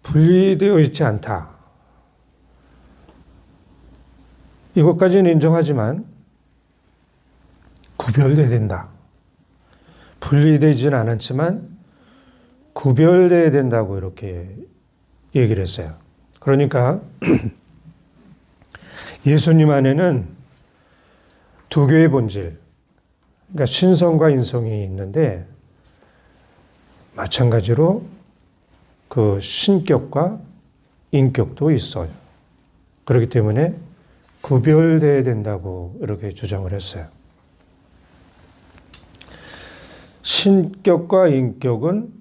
분리되어 있지 않다. 이것까지는 인정하지만 구별되어야 된다. 분리되지는 않았지만 구별되어야 된다고 이렇게 얘기를 했어요. 그러니까 예수님 안에는 두 개의 본질, 그러니까 신성과 인성이 있는데 마찬가지로 그 신격과 인격도 있어요. 그렇기 때문에 구별되어야 된다고 이렇게 주장을 했어요. 신격과 인격은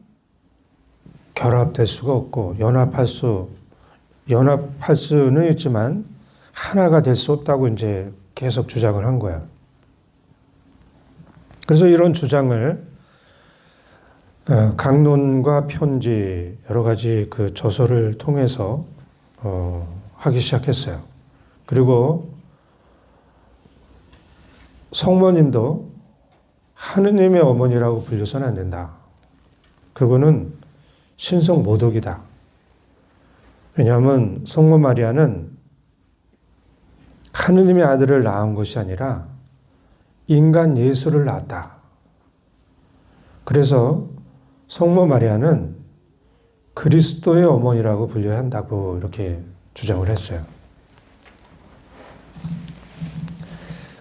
결합될 수가 없고 연합할 수는 있지만 하나가 될 수 없다고 이제 계속 주장을 한 거야. 그래서 이런 주장을 강론과 편지 여러 가지 그 저서를 통해서 하기 시작했어요. 그리고 성모님도 하느님의 어머니라고 불려서는 안 된다. 그거는 신성 모독이다. 왜냐하면 성모 마리아는 하느님의 아들을 낳은 것이 아니라 인간 예수를 낳았다. 그래서 성모 마리아는 그리스도의 어머니라고 불려야 한다고 이렇게 주장을 했어요.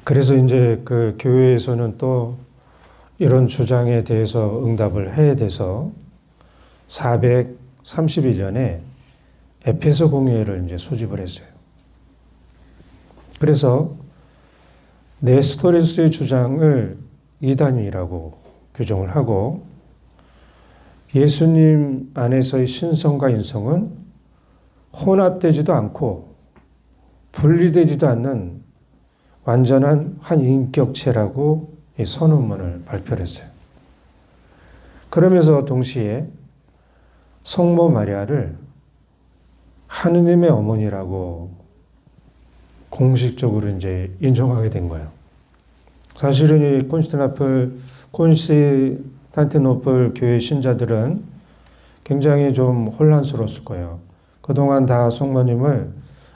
그래서 이제 그 교회에서는 또 이런 주장에 대해서 응답을 해야 돼서 431년에 에페소 공회를 이제 소집을 했어요. 그래서 네스토리스의 주장을 이단이라고 규정을 하고 예수님 안에서의 신성과 인성은 혼합되지도 않고 분리되지도 않는 완전한 한 인격체라고 이 선언문을 발표를 했어요. 그러면서 동시에 성모 마리아를 하느님의 어머니라고 공식적으로 이제 인정하게 된 거예요. 사실은 이 콘스탄티노플 교회 신자들은 굉장히 좀 혼란스러웠을 거예요. 그동안 다 성모님을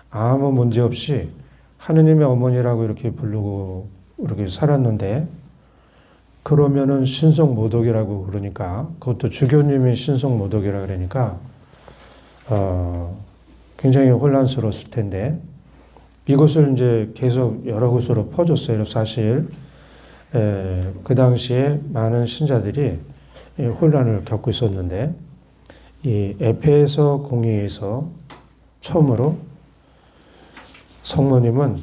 아무 문제 없이 하느님의 어머니라고 이렇게 부르고 이렇게 살았는데 그러면은 신성 모독이라고 그러니까 그것도 주교님이 신성 모독이라 그러니까 굉장히 혼란스러웠을 텐데 이것을 이제 계속 여러 곳으로 퍼줬어요. 사실 그 당시에 많은 신자들이 혼란을 겪고 있었는데 이 에페소 공의에서 처음으로 성모님은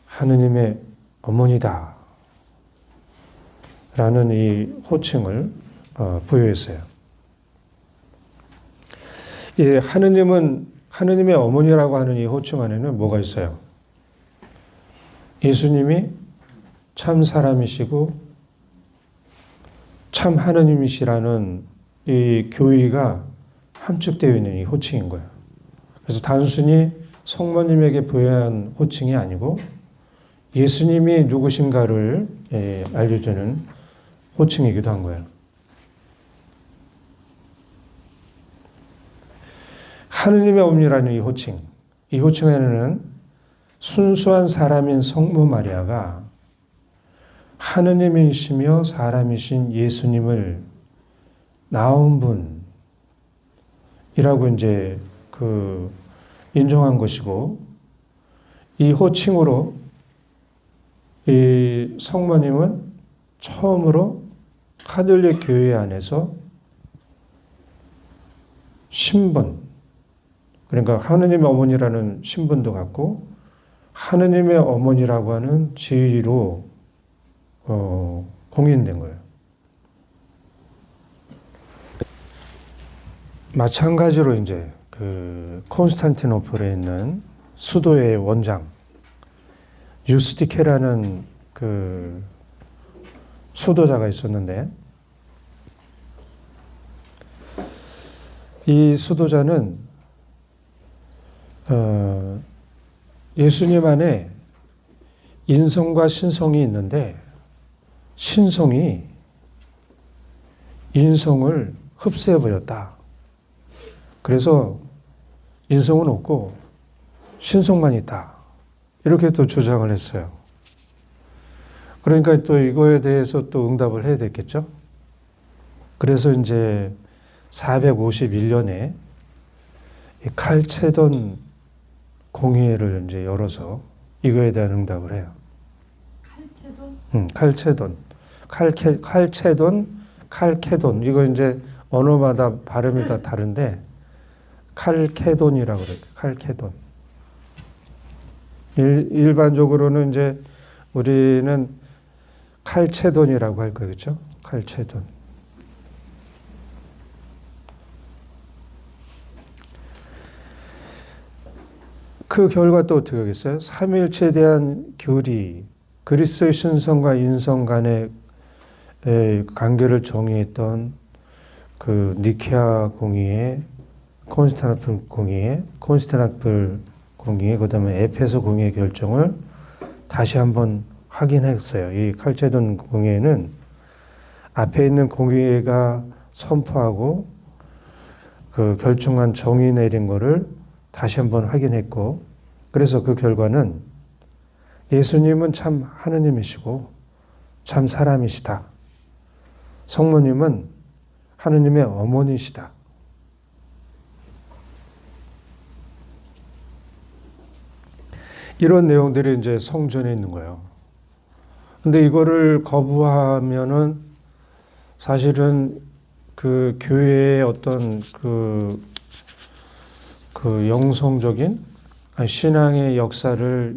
하느님의 어머니다 라는 이 호칭을 부여했어요. 이 하느님의 어머니라고 하는 이 호칭 안에는 뭐가 있어요? 예수님이 참 사람이시고 참 하느님이시라는 이 교의가 함축되어 있는 이 호칭인 거예요. 그래서 단순히 성모님에게 부여한 호칭이 아니고 예수님이 누구신가를 알려주는 호칭이기도 한 거예요. 하느님의 어머니라는 이 호칭에는 순수한 사람인 성모 마리아가 하느님이시며 사람이신 예수님을 낳은 분이라고 이제 인정한 것이고 이 호칭으로 이 성모님은 처음으로 카톨릭 교회 안에서 신분, 그러니까 하느님의 어머니라는 신분도 갖고 하느님의 어머니라고 하는 지위로 공인된 거예요. 마찬가지로 이제 그 콘스탄티노플에 있는 수도의 원장 유스티케라는 그 수도자가 있었는데, 이 수도자는 예수님 안에 인성과 신성이 있는데 신성이 인성을 흡수해버렸다. 그래서 인성은 없고 신성만 있다. 이렇게 또 주장을 했어요. 그러니까 또 이거에 대해서 또 응답을 해야 되겠죠. 그래서 이제 451년에 칼체돈 공의회를 이제 열어서 이거에 대한 응답을 해요. 칼체돈? 칼체돈, 칼케돈. 이거 이제 언어마다 발음이 다 다른데 칼케돈이라고 그래요. 칼케돈. 일반적으로는 이제 우리는 칼체돈이라고 할 거예요. 그렇죠? 칼체돈. 그 결과 또 어떻게 하겠어요? 삼위일체에 대한 교리, 그리스도의 신성과 인성 간의 관계를 정의했던 그 니케아 공의회, 콘스탄티노플 공의회, 그다음에 에페소 공의회 결정을 다시 한번 확인했어요. 이 칼체돈 공의회는 앞에 있는 공의회가 선포하고 그 결정한 정의 내린 거를 다시 한번 확인했고, 그래서 그 결과는 예수님은 참 하느님이시고 참 사람이시다. 성모님은 하느님의 어머니시다. 이런 내용들이 이제 성전에 있는 거예요. 근데 이거를 거부하면은 사실은 그 교회의 어떤 그 영성적인 신앙의 역사를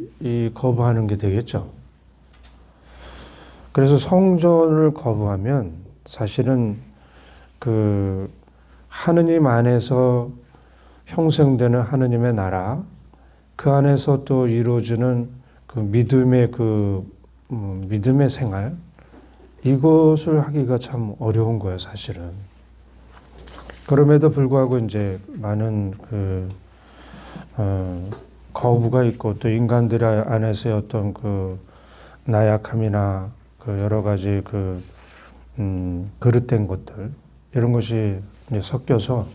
거부하는 게 되겠죠. 그래서 성전을 거부하면 사실은 그 하느님 안에서 형성되는 하느님의 나라, 그 안에서 또 이루어지는 그 믿음의 생활, 이것을 하기가 참 어려운 거예요, 사실은. 그럼에도 불구하고 이제 많은 거부가 있고, 또 인간들 안에서의 어떤 그 나약함이나 그 여러 가지 그릇된 것들, 이런 것이 이제 섞여서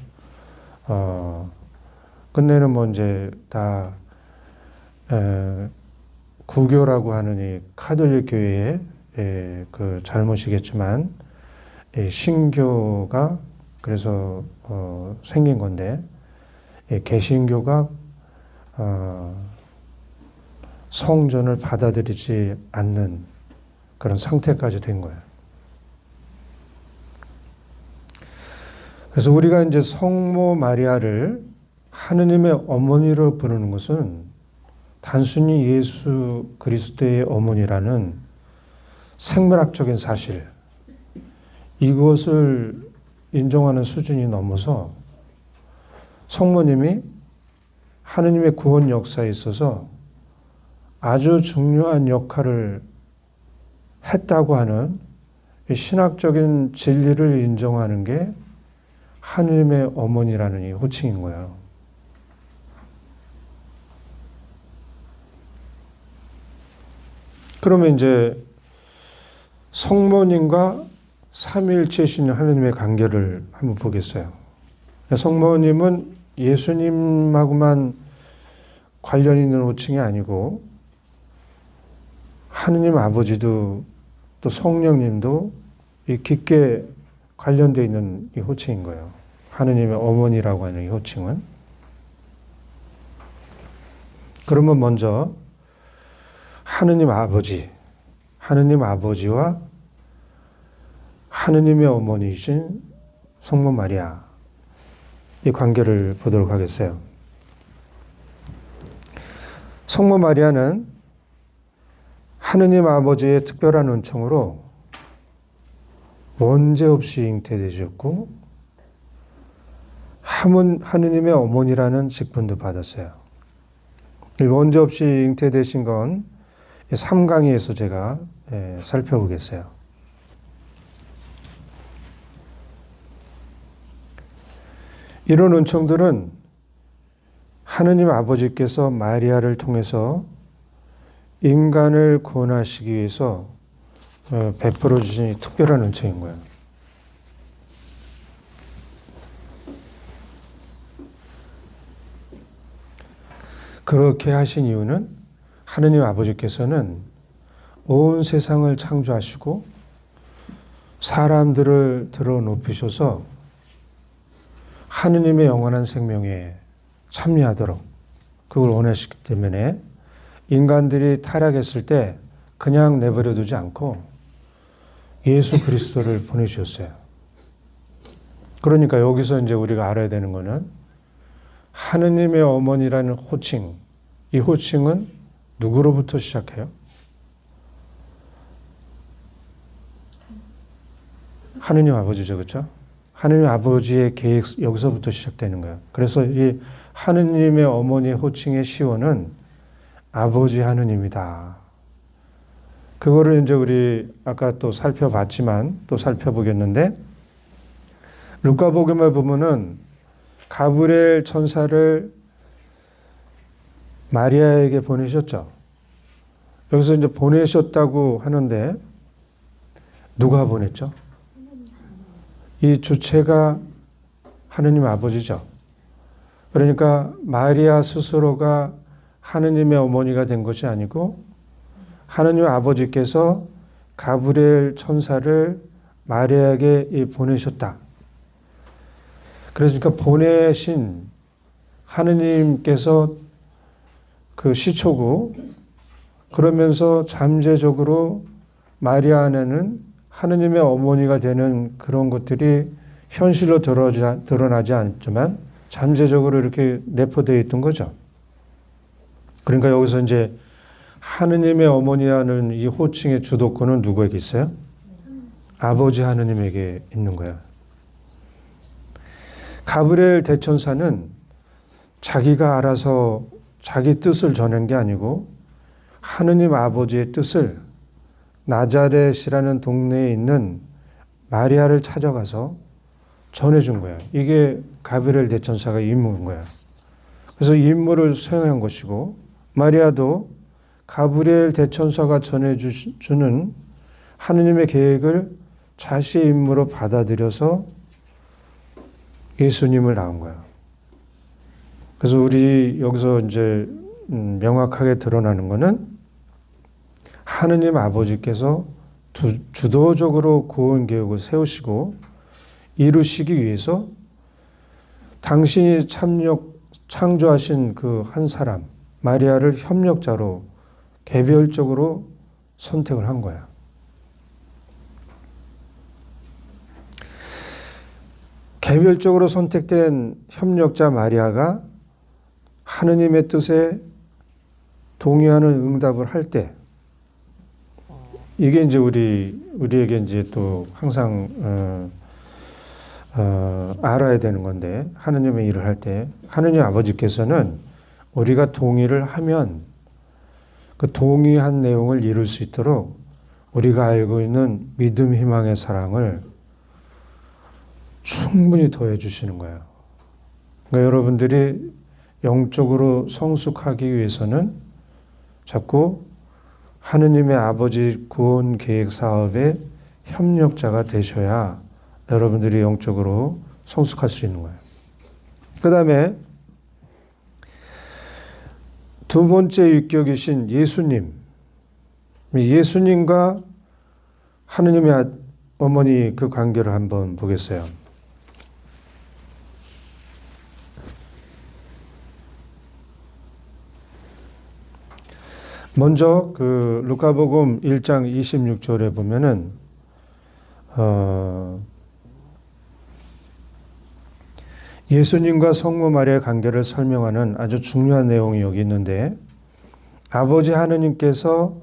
끝내는 뭐 이제 다 구교라고 하는 이 카톨릭 교회의 그 잘못이겠지만, 이 신교가 그래서 생긴 건데, 개신교가 성전을 받아들이지 않는 그런 상태까지 된 거예요. 그래서 우리가 이제 성모 마리아를 하느님의 어머니로 부르는 것은 단순히 예수 그리스도의 어머니라는 생물학적인 사실, 이것을 인정하는 수준이 넘어서 성모님이 하느님의 구원 역사에 있어서 아주 중요한 역할을 했다고 하는 신학적인 진리를 인정하는 게 하느님의 어머니라는 이 호칭인 거예요. 그러면 이제 성모님과 삼위일체이신 하느님의 관계를 한번 보겠어요. 성모님은 예수님하고만 관련 있는 호칭이 아니고 하느님 아버지도 또 성령님도 깊게 관련되어 있는 이 호칭인 거예요. 하느님의 어머니라고 하는 이 호칭은. 그러면 먼저 하느님 아버지와 하느님의 어머니이신 성모 마리아, 이 관계를 보도록 하겠어요. 성모 마리아는 하느님 아버지의 특별한 은총으로 원죄 없이 잉태되셨고 하느님의 어머니라는 직분도 받았어요. 원죄 없이 잉태되신 건 3강의에서 제가 살펴보겠어요. 이런 은총들은 하느님 아버지께서 마리아를 통해서 인간을 구원하시기 위해서 베풀어 주신 특별한 은총인 거예요. 그렇게 하신 이유는 하느님 아버지께서는 온 세상을 창조하시고 사람들을 들어 높이셔서 하느님의 영원한 생명에 참여하도록 그걸 원하시기 때문에 인간들이 타락했을 때 그냥 내버려 두지 않고 예수 그리스도를 보내주셨어요. 그러니까 여기서 이제 우리가 알아야 되는 거는 하느님의 어머니라는 호칭, 이 호칭은 누구로부터 시작해요? 하느님 아버지죠, 그렇죠? 하느님 아버지의 계획, 여기서부터 시작되는 거예요. 그래서 이 하느님의 어머니의 호칭의 시원은 아버지 하느님이다. 그거를 이제 우리 아까 또 살펴봤지만 또 살펴보겠는데, 루카복음에 보면은 가브리엘 천사를 마리아에게 보내셨죠. 여기서 이제 보내셨다고 하는데 누가 보냈죠? 이 주체가 하느님 아버지죠. 그러니까 마리아 스스로가 하느님의 어머니가 된 것이 아니고 하느님 아버지께서 가브리엘 천사를 마리아에게 보내셨다. 그러니까 보내신 하느님께서 그 시초고, 그러면서 잠재적으로 마리아 안에는 하느님의 어머니가 되는 그런 것들이 현실로 드러나지 않지만 잠재적으로 이렇게 내포되어 있던 거죠. 그러니까 여기서 이제 하느님의 어머니라는 이 호칭의 주도권은 누구에게 있어요? 아버지 하느님에게 있는 거예요. 가브리엘 대천사는 자기가 알아서 자기 뜻을 전한 게 아니고 하느님 아버지의 뜻을 나자렛이라는 동네에 있는 마리아를 찾아가서 전해준 거예요. 이게 가브리엘 대천사가 임무인 거예요. 그래서 이 임무를 수행한 것이고, 마리아도 가브리엘 대천사가 전해주는 하느님의 계획을 자신의 임무로 받아들여서 예수님을 낳은 거예요. 그래서 우리 여기서 이제 명확하게 드러나는 것은 하느님 아버지께서 주도적으로 구원 계획을 세우시고 이루시기 위해서 당신이 창조하신 그 한 사람, 마리아를 협력자로 개별적으로 선택을 한 거예요. 개별적으로 선택된 협력자 마리아가 하느님의 뜻에 동의하는 응답을 할 때, 이게 이제 우리에게 이제 또 항상 알아야 되는 건데, 하느님의 일을 할 때 하느님 아버지께서는 우리가 동의를 하면 그 동의한 내용을 이룰 수 있도록 우리가 알고 있는 믿음, 희망의 사랑을 충분히 더해 주시는 거예요. 그러니까 여러분들이 영적으로 성숙하기 위해서는 자꾸 하느님의 아버지 구원 계획 사업의 협력자가 되셔야 여러분들이 영적으로 성숙할 수 있는 거예요. 그 다음에 두 번째 유격이신 예수님. 예수님과 하느님의 어머니 그 관계를 한번 보겠어요. 먼저 그 루카복음 1장 26절에 보면은 예수님과 성모 마리아의 관계를 설명하는 아주 중요한 내용이 여기 있는데, 아버지 하느님께서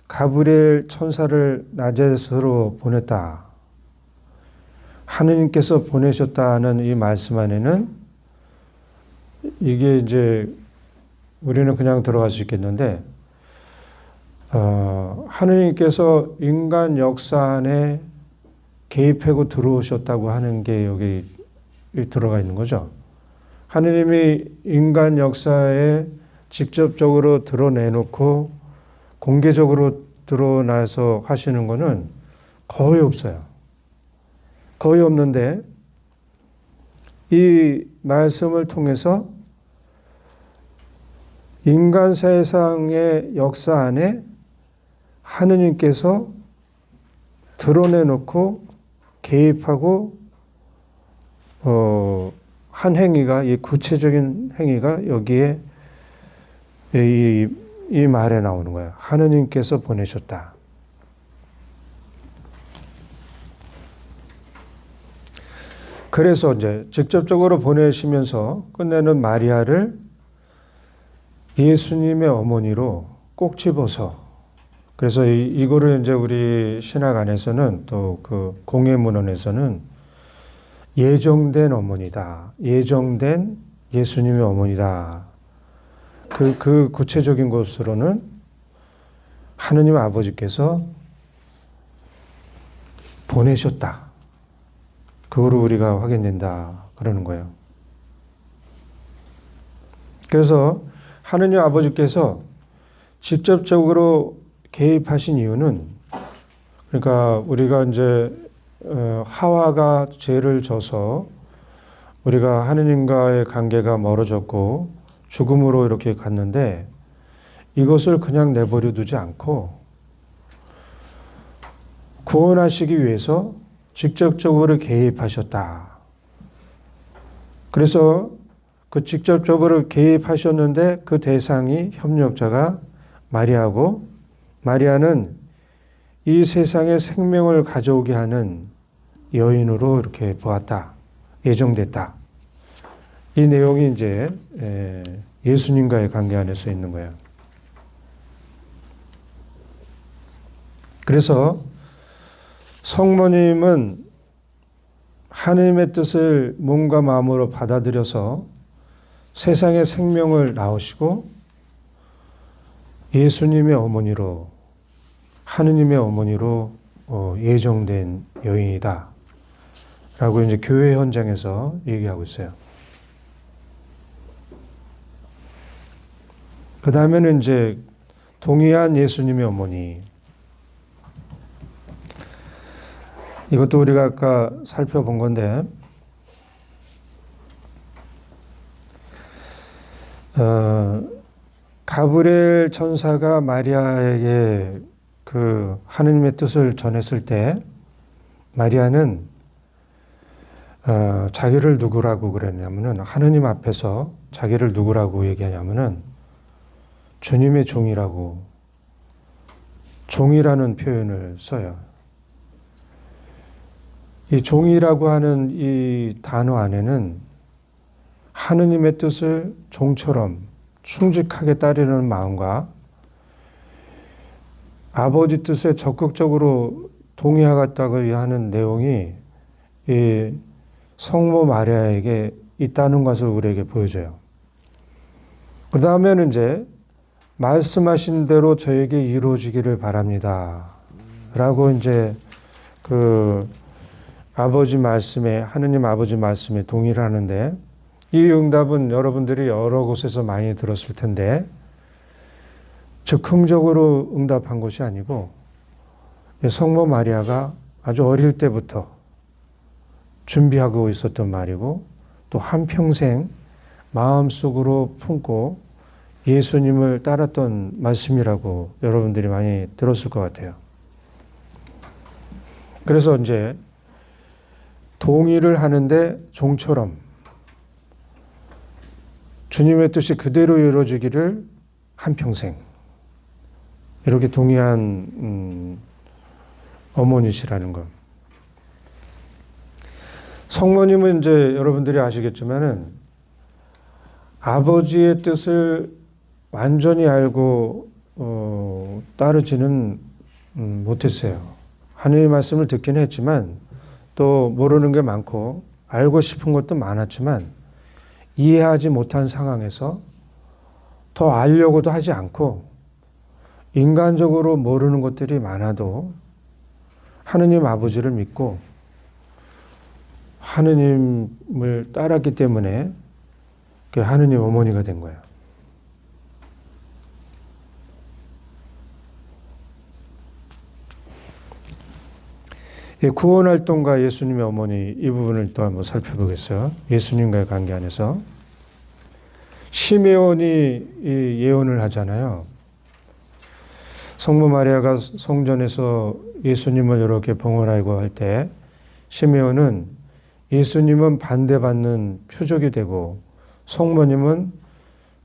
가브리엘 천사를 나잘렛으로 보냈다, 하느님께서 보내셨다는 이 말씀 안에는, 이게 이제 우리는 그냥 들어갈 수 있겠는데, 하느님께서 인간 역사 안에 개입하고 들어오셨다고 하는 게 여기 들어가 있는 거죠. 하느님이 인간 역사에 직접적으로 드러내놓고 공개적으로 드러나서 하시는 것은 거의 없어요. 거의 없는데, 이 말씀을 통해서 인간 세상의 역사 안에 하느님께서 드러내놓고 개입하고 한 행위가, 이 구체적인 행위가 여기에 이 말에 나오는 거예요. 하느님께서 보내셨다. 그래서 이제 직접적으로 보내시면서 끝내는 마리아를 예수님의 어머니로 꼭 집어서, 그래서 이거를 이제 우리 신학 안에서는, 또 그 공예문헌에서는 예정된 어머니다, 예정된 예수님의 어머니다. 그 구체적인 것으로는 하느님 아버지께서 보내셨다, 그거로 우리가 확인된다 그러는 거예요. 그래서 하느님 아버지께서 직접적으로 개입하신 이유는, 그러니까 우리가 이제 하와가 죄를 져서 우리가 하느님과의 관계가 멀어졌고 죽음으로 이렇게 갔는데, 이것을 그냥 내버려 두지 않고 구원하시기 위해서 직접적으로 개입하셨다. 그래서 그 직접적으로 개입하셨는데 그 대상이 협력자가 마리아고, 마리아는 이 세상에 생명을 가져오게 하는 여인으로 이렇게 보았다, 예정됐다. 이 내용이 이제 예수님과의 관계 안에서 있는 거예요. 그래서 성모님은 하느님의 뜻을 몸과 마음으로 받아들여서 세상의 생명을 낳으시고 예수님의 어머니로, 하느님의 어머니로 예정된 여인이다 라고 이제 교회 현장에서 얘기하고 있어요. 그 다음에는 이제 동의한 예수님의 어머니. 이것도 우리가 아까 살펴본 건데, 가브리엘 천사가 마리아에게 그 하느님의 뜻을 전했을 때, 마리아는 자기를 누구라고 그랬냐면은, 하느님 앞에서 자기를 누구라고 얘기하냐면은 주님의 종이라고, 종이라는 표현을 써요. 이 종이라고 하는 이 단어 안에는 하느님의 뜻을 종처럼 충직하게 따르는 마음과 아버지 뜻에 적극적으로 동의하겠다고 하는 내용이 이 성모 마리아에게 있다는 것을 우리에게 보여줘요. 그 다음에는 이제 말씀하신 대로 저에게 이루어지기를 바랍니다 라고 이제 그 아버지 말씀에, 하느님 아버지 말씀에 동의를 하는데, 이 응답은 여러분들이 여러 곳에서 많이 들었을 텐데 즉흥적으로 응답한 것이 아니고 성모 마리아가 아주 어릴 때부터 준비하고 있었던 말이고, 또 한평생 마음속으로 품고 예수님을 따랐던 말씀이라고 여러분들이 많이 들었을 것 같아요. 그래서 이제 동의를 하는데 종처럼 주님의 뜻이 그대로 이루어지기를 한평생, 이렇게 동의한 어머니시라는 것. 성모님은 이제 여러분들이 아시겠지만은 아버지의 뜻을 완전히 알고 따르지는 못했어요. 하나님의 말씀을 듣긴 했지만 또 모르는 게 많고 알고 싶은 것도 많았지만 이해하지 못한 상황에서 더 알려고도 하지 않고 인간적으로 모르는 것들이 많아도 하느님 아버지를 믿고 하느님을 따랐기 때문에 하느님 어머니가 된 거예요. 구원활동가 예수님의 어머니 이 부분을 또 한번 살펴보겠어요. 예수님과의 관계 안에서 시메온이 예언을 하잖아요. 성모 마리아가 성전에서 예수님을 이렇게 봉헌하고 할 때 시메온은 예수님은 반대받는 표적이 되고 성모님은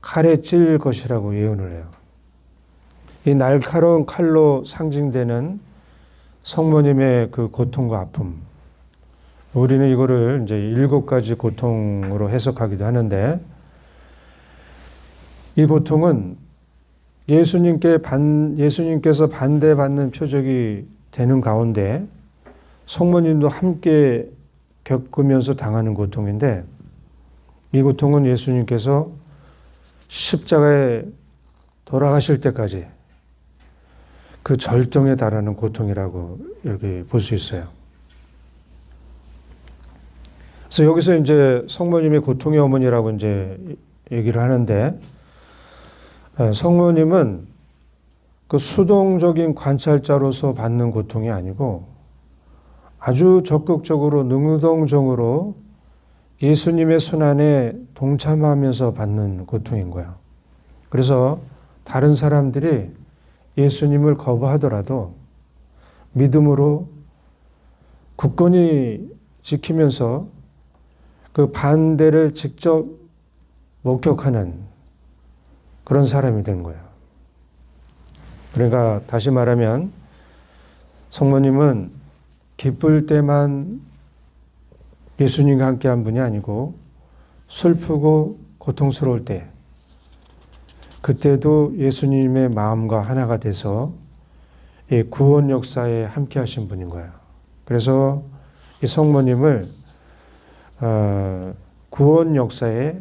칼에 찔릴 것이라고 예언을 해요. 이 날카로운 칼로 상징되는 성모님의 그 고통과 아픔. 우리는 이거를 이제 7가지 고통으로 해석하기도 하는데 이 고통은 예수님께서 반대받는 표적이 되는 가운데 성모님도 함께 겪으면서 당하는 고통인데 이 고통은 예수님께서 십자가에 돌아가실 때까지 그 절정에 달하는 고통이라고 이렇게 볼 수 있어요. 그래서 여기서 이제 성모님의 고통의 어머니라고 이제 얘기를 하는데 성모님은 그 수동적인 관찰자로서 받는 고통이 아니고 아주 적극적으로 능동적으로 예수님의 순환에 동참하면서 받는 고통인 거예요. 그래서 다른 사람들이 예수님을 거부하더라도 믿음으로 굳건히 지키면서 그 반대를 직접 목격하는 그런 사람이 된 거예요. 그러니까 다시 말하면 성모님은 기쁠 때만 예수님과 함께한 분이 아니고 슬프고 고통스러울 때 그때도 예수님의 마음과 하나가 돼서 이 구원 역사에 함께하신 분인 거예요. 그래서 이 성모님을 구원 역사에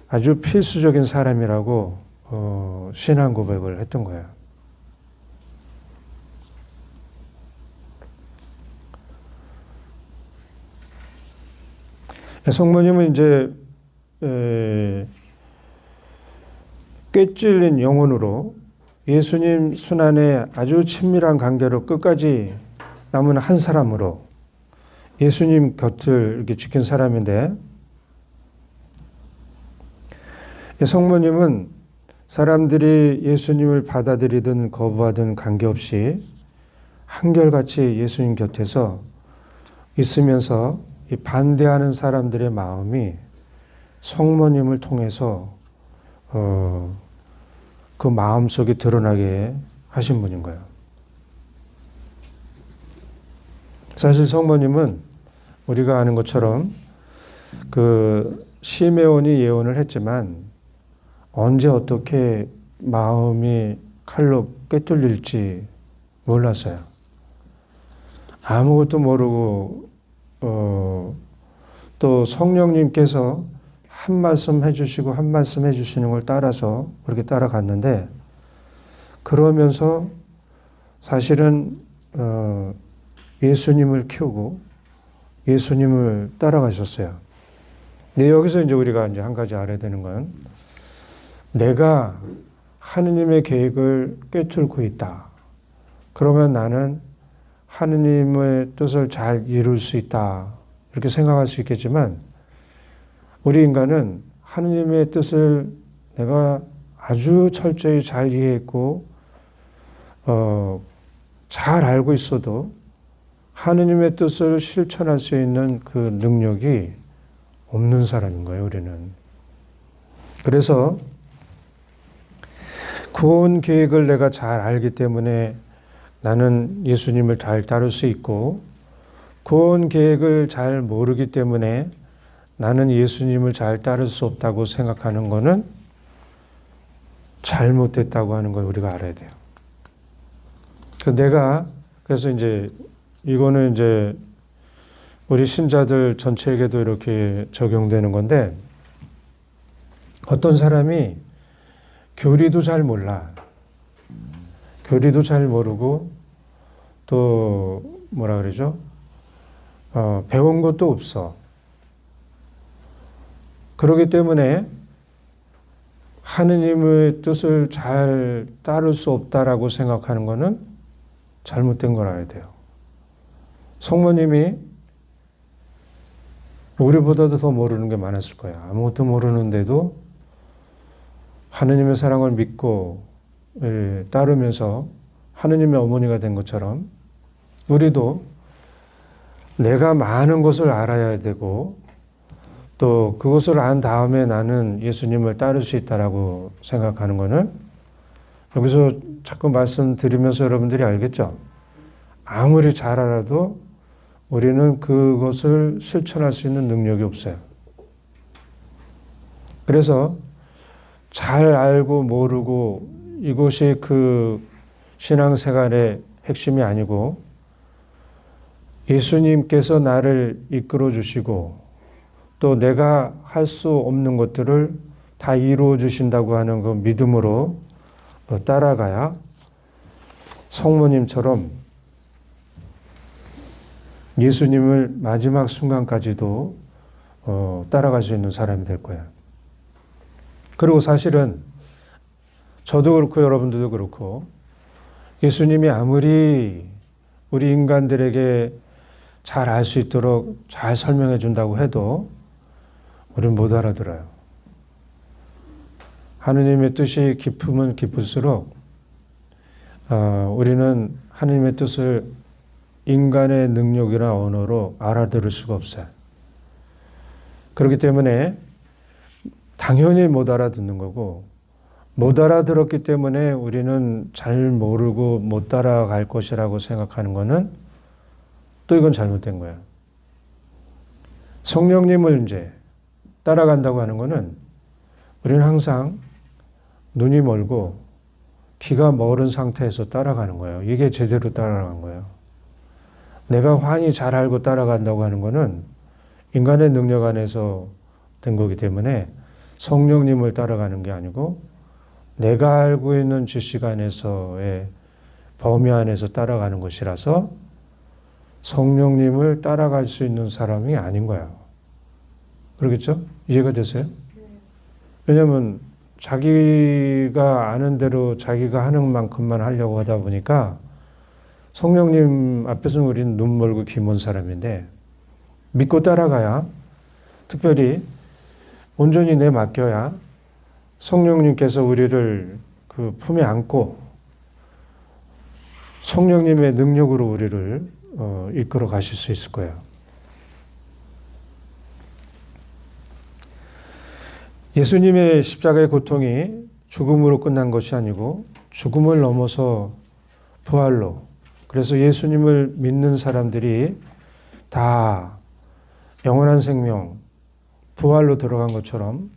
아주 필수적인 사람이라고 신앙 고백을 했던 거예요. 성모님은 이제 꿰찔린 영혼으로 예수님 순환에 아주 친밀한 관계로 끝까지 남은 한 사람으로 예수님 곁을 이렇게 지킨 사람인데 성모님은 사람들이 예수님을 받아들이든 거부하든 관계없이 한결같이 예수님 곁에서 있으면서 이 반대하는 사람들의 마음이 성모님을 통해서 그 마음속에 드러나게 하신 분인 거예요. 사실 성모님은 우리가 아는 것처럼 그 시메온이 예언을 했지만 언제 어떻게 마음이 칼로 꿰뚫릴지 몰랐어요. 아무것도 모르고 또 성령님께서 한 말씀 해주시고 한 말씀 해주시는 걸 따라서 그렇게 따라갔는데 그러면서 사실은 예수님을 키우고 예수님을 따라가셨어요. 근데 여기서 이제 우리가 이제 한 가지 알아야 되는 건 내가 하느님의 계획을 꿰뚫고 있다. 그러면 나는 하느님의 뜻을 잘 이룰 수 있다. 이렇게 생각할 수 있겠지만 우리 인간은 하느님의 뜻을 내가 아주 철저히 잘 이해했고 잘 알고 있어도 하느님의 뜻을 실천할 수 있는 그 능력이 없는 사람인 거예요, 우리는. 그래서 구원 계획을 내가 잘 알기 때문에 나는 예수님을 잘 따를 수 있고, 구원 계획을 잘 모르기 때문에 나는 예수님을 잘 따를 수 없다고 생각하는 것은 잘못됐다고 하는 걸 우리가 알아야 돼요. 그래서 이제 이거는 이제 우리 신자들 전체에게도 이렇게 적용되는 건데, 어떤 사람이 교리도 잘 몰라. 교리도 잘 모르고 또 뭐라 그러죠? 배운 것도 없어. 그렇기 때문에 하느님의 뜻을 잘 따를 수 없다라고 생각하는 것은 잘못된 걸 알아야 돼요. 성모님이 우리보다도 더 모르는 게 많았을 거야. 아무것도 모르는데도 하느님의 사랑을 믿고 따르면서 하느님의 어머니가 된 것처럼 우리도 내가 많은 것을 알아야 되고, 또 그것을 안 다음에 나는 예수님을 따를 수 있다라고 생각하는 것은, 여기서 자꾸 말씀드리면서 여러분들이 알겠죠? 아무리 잘 알아도 우리는 그것을 실천할 수 있는 능력이 없어요. 그래서 잘 알고 모르고 이것이 그 신앙생활의 핵심이 아니고, 예수님께서 나를 이끌어 주시고 또 내가 할 수 없는 것들을 다 이루어 주신다고 하는 그 믿음으로 따라가야 성모님처럼 예수님을 마지막 순간까지도 따라갈 수 있는 사람이 될 거야. 그리고 사실은 저도 그렇고 여러분들도 그렇고, 예수님이 아무리 우리 인간들에게 잘 알 수 있도록 잘 설명해 준다고 해도 우리는 못 알아들어요. 하느님의 뜻이 깊으면 깊을수록 우리는 하느님의 뜻을 인간의 능력이나 언어로 알아들을 수가 없어요. 그렇기 때문에 당연히 못 알아듣는 거고, 못 알아들었기 때문에 우리는 잘 모르고 못 따라갈 것이라고 생각하는 것은 또 이건 잘못된 거야. 성령님을 이제 따라간다고 하는 것은 우리는 항상 눈이 멀고 귀가 멀은 상태에서 따라가는 거예요. 이게 제대로 따라가는 거예요. 내가 환히 잘 알고 따라간다고 하는 것은 인간의 능력 안에서 된 거기 때문에 성령님을 따라가는 게 아니고 내가 알고 있는 지식 안에서의 범위 안에서 따라가는 것이라서 성령님을 따라갈 수 있는 사람이 아닌 거예요. 그러겠죠? 이해가 되세요? 왜냐하면 자기가 아는 대로 자기가 하는 만큼만 하려고 하다 보니까 성령님 앞에서는 우리는 눈 멀고 귀 먼 사람인데, 믿고 따라가야, 특별히 온전히 내 맡겨야 성령님께서 우리를 그 품에 안고 성령님의 능력으로 우리를 이끌어 가실 수 있을 거예요. 예수님의 십자가의 고통이 죽음으로 끝난 것이 아니고 죽음을 넘어서 부활로, 그래서 예수님을 믿는 사람들이 다 영원한 생명, 부활로 들어간 것처럼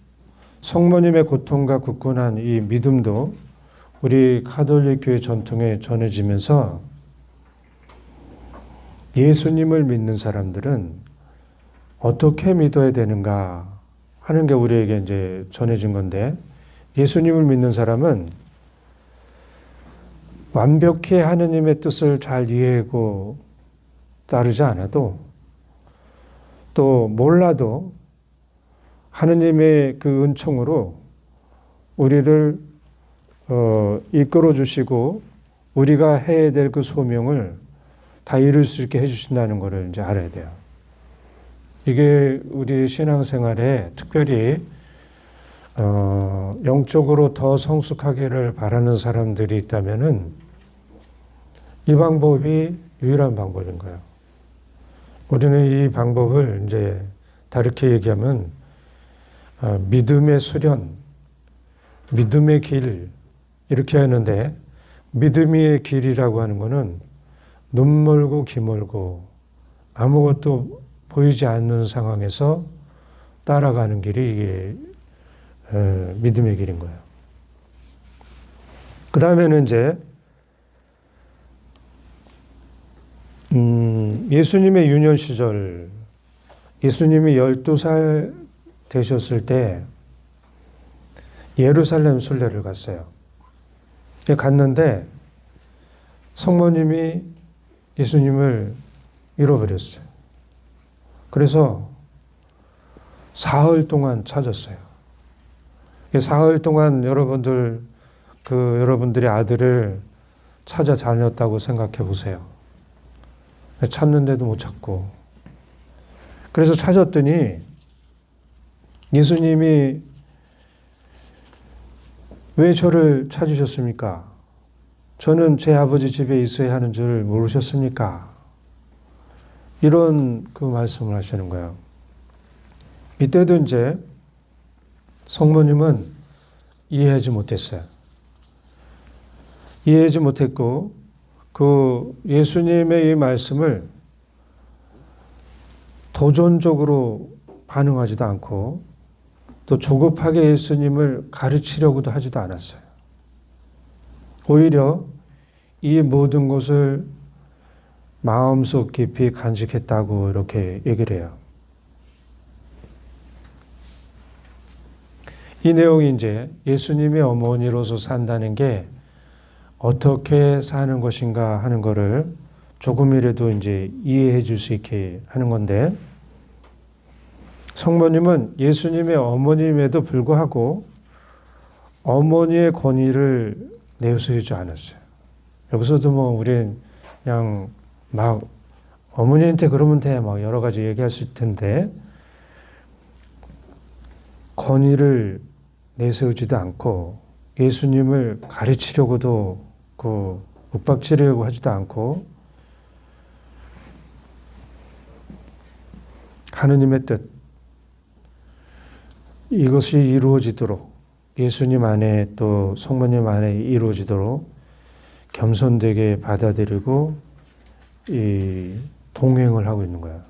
성모님의 고통과 굳건한 이 믿음도 우리 가톨릭 교회 전통에 전해지면서 예수님을 믿는 사람들은 어떻게 믿어야 되는가 하는 게 우리에게 이제 전해진 건데, 예수님을 믿는 사람은 완벽히 하느님의 뜻을 잘 이해하고 따르지 않아도, 또 몰라도 하느님의 그 은총으로 우리를 이끌어 주시고 우리가 해야 될 그 소명을 다 이룰 수 있게 해주신다는 것을 이제 알아야 돼요. 이게 우리 신앙생활에 특별히 영적으로 더 성숙하기를 바라는 사람들이 있다면은 이 방법이 유일한 방법인 거예요. 우리는 이 방법을 이제 다르게 얘기하면 믿음의 수련, 믿음의 길, 이렇게 하는데 믿음의 길이라고 하는 것은 눈 멀고 귀 멀고 아무것도 보이지 않는 상황에서 따라가는 길이 이게 믿음의 길인 거예요. 그 다음에는 이제 예수님의 유년 시절, 예수님이 12살 되셨을 때 예루살렘 순례를 갔어요. 갔는데 성모님이 예수님을 잃어버렸어요. 그래서 사흘 동안 찾았어요. 사흘 동안 여러분들의 아들을 찾아 다녔다고 생각해 보세요. 찾는데도 못 찾고. 그래서 찾았더니 예수님이 왜 저를 찾으셨습니까? 저는 제 아버지 집에 있어야 하는 줄 모르셨습니까? 이런 그 말씀을 하시는 거예요. 이때도 이제 성모님은 이해하지 못했어요. 이해하지 못했고 그 예수님의 이 말씀을 도전적으로 반응하지도 않고 또 조급하게 예수님을 가르치려고도 하지도 않았어요. 오히려 이 모든 것을 마음속 깊이 간직했다고 이렇게 얘기를 해요. 이 내용이 이제 예수님의 어머니로서 산다는 게 어떻게 사는 것인가 하는 것을 조금이라도 이제 이해해 줄 수 있게 하는 건데, 성모님은 예수님의 어머님에도 불구하고 어머니의 권위를 내세우지 않았어요. 여기서도 뭐 우린 그냥 막 어머니한테 그러면 돼 막 여러 가지 얘기할 수 있을 텐데, 권위를 내세우지도 않고 예수님을 가르치려고도 윽박지르려고 하지도 않고 하느님의 뜻, 이것이 이루어지도록, 예수님 안에 또 성모님 안에 이루어지도록 겸손되게 받아들이고 이 동행을 하고 있는 거야.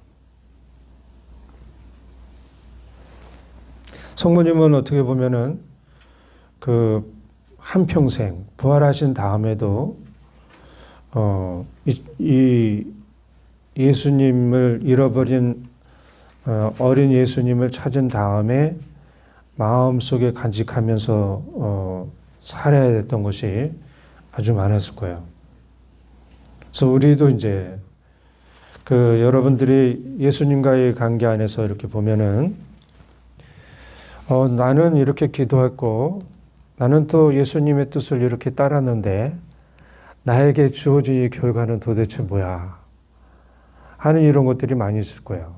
성모님은 어떻게 보면은 그 한평생 부활하신 다음에도 이 예수님을 잃어버린 어린 예수님을 찾은 다음에 마음속에 간직하면서 살아야 됐던 것이 아주 많았을 거예요. 그래서 우리도 이제 여러분들이 예수님과의 관계 안에서 이렇게 보면은 나는 이렇게 기도했고 나는 또 예수님의 뜻을 이렇게 따랐는데 나에게 주어진 결과는 도대체 뭐야 하는 이런 것들이 많이 있을 거예요.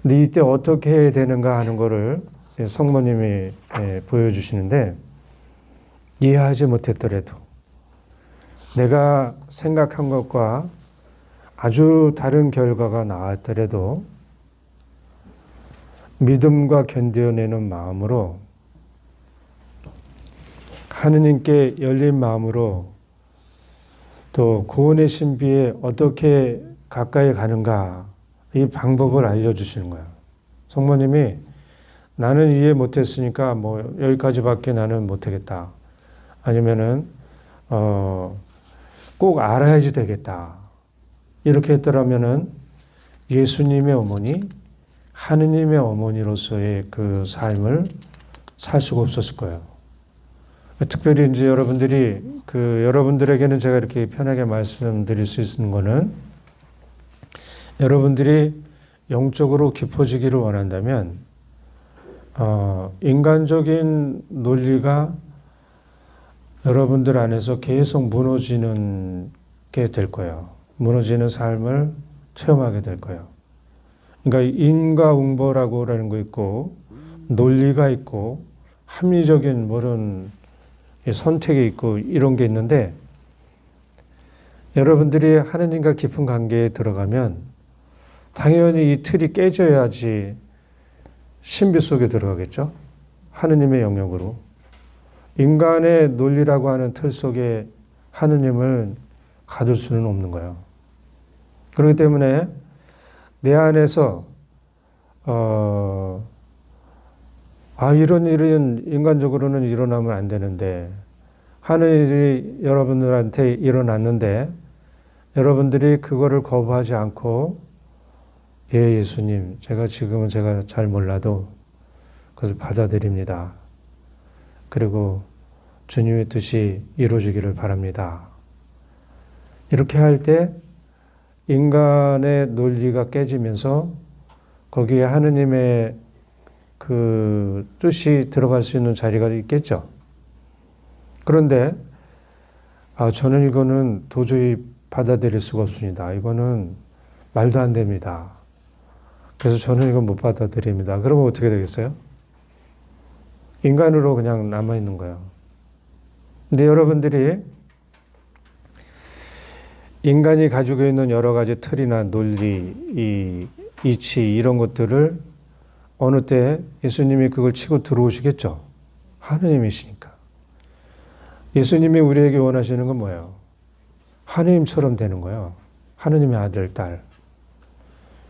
근데 이때 어떻게 해야 되는가 하는 거를 성모님이 보여주시는데, 이해하지 못했더라도 내가 생각한 것과 아주 다른 결과가 나왔더라도 믿음과 견뎌내는 마음으로, 하느님께 열린 마음으로 또 구원의 신비에 어떻게 가까이 가는가, 이 방법을 알려주시는 거예요. 성모님이 나는 이해 못했으니까 뭐 여기까지밖에 나는 못하겠다, 아니면은 꼭 알아야지 되겠다, 이렇게 했더라면은 예수님의 어머니, 하느님의 어머니로서의 그 삶을 살 수가 없었을 거예요. 특별히 이제 여러분들에게는 제가 이렇게 편하게 말씀드릴 수 있는 거는, 여러분들이 영적으로 깊어지기를 원한다면 인간적인 논리가 여러분들 안에서 계속 무너지는 게 될 거예요. 무너지는 삶을 체험하게 될 거예요. 그러니까 인과응보라고 하는 거 있고, 논리가 있고, 합리적인 모든 선택이 있고, 이런 게 있는데, 여러분들이 하느님과 깊은 관계에 들어가면 당연히 이 틀이 깨져야지 신비 속에 들어가겠죠. 하느님의 영역으로. 인간의 논리라고 하는 틀 속에 하느님을 가둘 수는 없는 거예요. 그렇기 때문에 내 안에서 이런 일은 인간적으로는 일어나면 안 되는데 하는 일이 여러분들한테 일어났는데 여러분들이 그거를 거부하지 않고 예수님, 지금은 제가 잘 몰라도 그것을 받아들입니다. 그리고 주님의 뜻이 이루어지기를 바랍니다. 이렇게 할 때 인간의 논리가 깨지면서 거기에 하느님의 그 뜻이 들어갈 수 있는 자리가 있겠죠. 그런데 저는 이거는 도저히 받아들일 수가 없습니다. 이거는 말도 안 됩니다. 그래서 저는 이건 못 받아들입니다. 그러면 어떻게 되겠어요? 인간으로 그냥 남아있는 거예요. 근데 여러분들이 인간이 가지고 있는 여러 가지 틀이나 논리, 이치 이런 것들을 어느 때 예수님이 그걸 치고 들어오시겠죠. 하느님이시니까. 예수님이 우리에게 원하시는 건 뭐예요? 하느님처럼 되는 거예요. 하느님의 아들, 딸.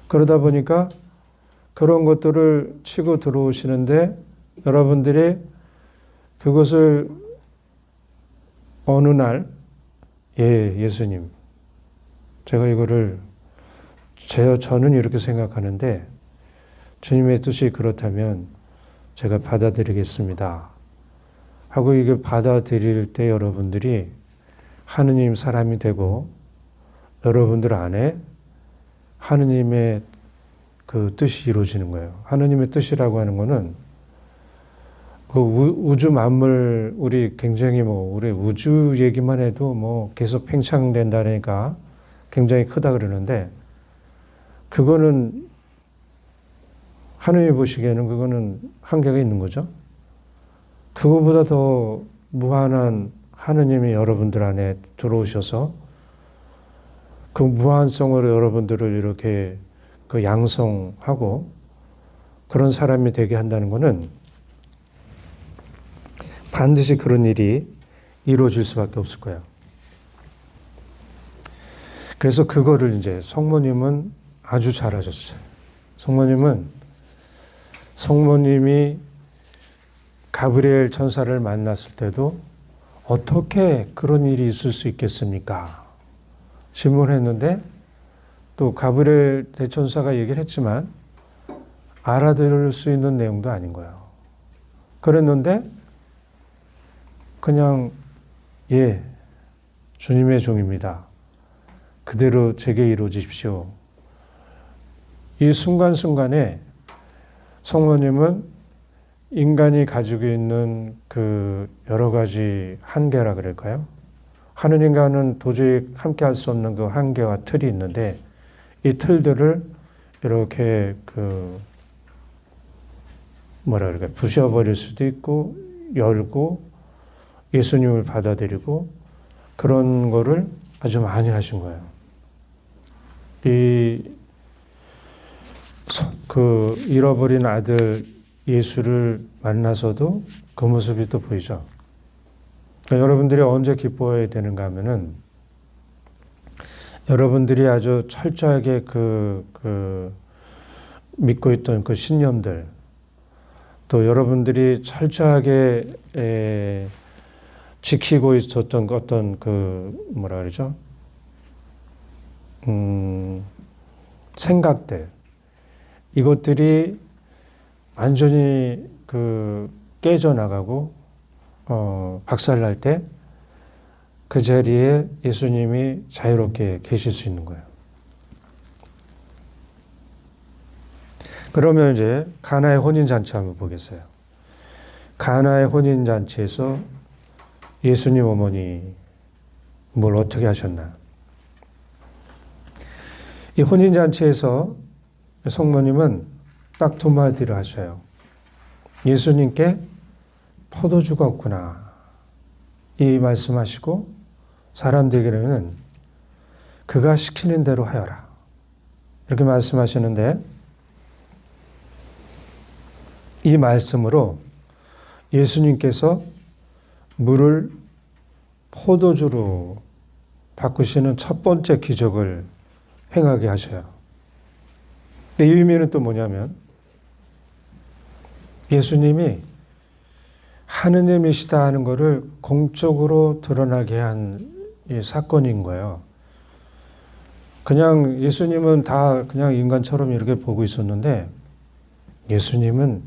그러다 보니까 그런 것들을 치고 들어오시는데 여러분들이 그것을 어느 날 예수님, 제가 이거를 저는 이렇게 생각하는데 주님의 뜻이 그렇다면 제가 받아들이겠습니다. 하고 이게 받아들일 때 여러분들이 하느님 사람이 되고 여러분들 안에 하느님의 그 뜻이 이루어지는 거예요. 하느님의 뜻이라고 하는 거는 그 우주 만물, 우리 굉장히 우리 우주 얘기만 해도 계속 팽창된다니까 굉장히 크다 그러는데 그거는 하느님이 보시기에는 그거는 한계가 있는 거죠. 그거보다 더 무한한 하느님이 여러분들 안에 들어오셔서 그 무한성으로 여러분들을 이렇게 그 양성하고 그런 사람이 되게 한다는 것은 반드시 그런 일이 이루어질 수밖에 없을 거예요. 그래서 그거를 이제 성모님은 아주 잘하셨어요. 성모님이 가브리엘 천사를 만났을 때도 어떻게 그런 일이 있을 수 있겠습니까? 질문했는데 또 가브리엘 대천사가 얘기를 했지만 알아들을 수 있는 내용도 아닌 거예요. 그랬는데 그냥 주님의 종입니다. 그대로 제게 이루어지십시오. 이 순간순간에 성모님은 인간이 가지고 있는 그 여러 가지 한계라 그럴까요? 하느님과는 도저히 함께 할 수 없는 그 한계와 틀이 있는데 이 틀들을 이렇게 부셔버릴 수도 있고 열고 예수님을 받아들이고 그런 거를 아주 많이 하신 거예요. 잃어버린 아들 예수를 만나서도 그 모습이 또 보이죠. 그러니까 여러분들이 언제 기뻐해야 되는가 하면은 여러분들이 아주 철저하게 믿고 있던 그 신념들, 또 여러분들이 철저하게 지키고 있었던 어떤 생각들, 이것들이 완전히 깨져나가고 박살날 때 그 자리에 예수님이 자유롭게 계실 수 있는 거예요. 그러면 이제 가나의 혼인잔치 한번 보겠어요. 가나의 혼인잔치에서 예수님 어머니 뭘 어떻게 하셨나? 이 혼인잔치에서 성모님은 딱 두 마디를 하셔요. 예수님께 포도주가 없구나. 이 말씀하시고 사람들에게는 그가 시키는 대로 하여라. 이렇게 말씀하시는데 이 말씀으로 예수님께서 물을 포도주로 바꾸시는 첫 번째 기적을 행하게 하셔요. 근데 이 의미는 또 뭐냐면 예수님이 하느님이시다 하는 것을 공적으로 드러나게 한 이 사건인 거예요. 그냥 예수님은 다 그냥 인간처럼 이렇게 보고 있었는데 예수님은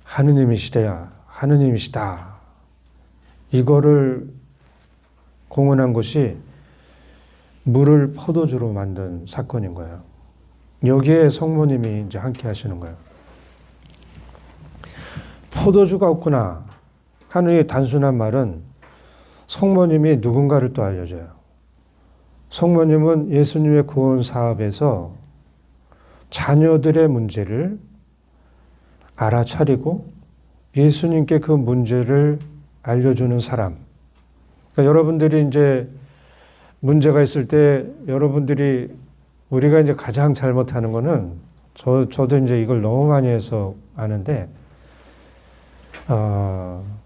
하느님이시다, 하느님이시다. 이거를 공언한 것이 물을 포도주로 만든 사건인 거예요. 여기에 성모님이 이제 함께 하시는 거예요. 포도주가 없구나 하는 이 단순한 말은 성모님이 누군가를 또 알려줘요. 성모님은 예수님의 구원 사업에서 자녀들의 문제를 알아차리고 예수님께 그 문제를 알려주는 사람. 그러니까 여러분들이 이제 문제가 있을 때 여러분들이 우리가 이제 가장 잘못하는 거는 저도 이제 이걸 너무 많이 해서 아는데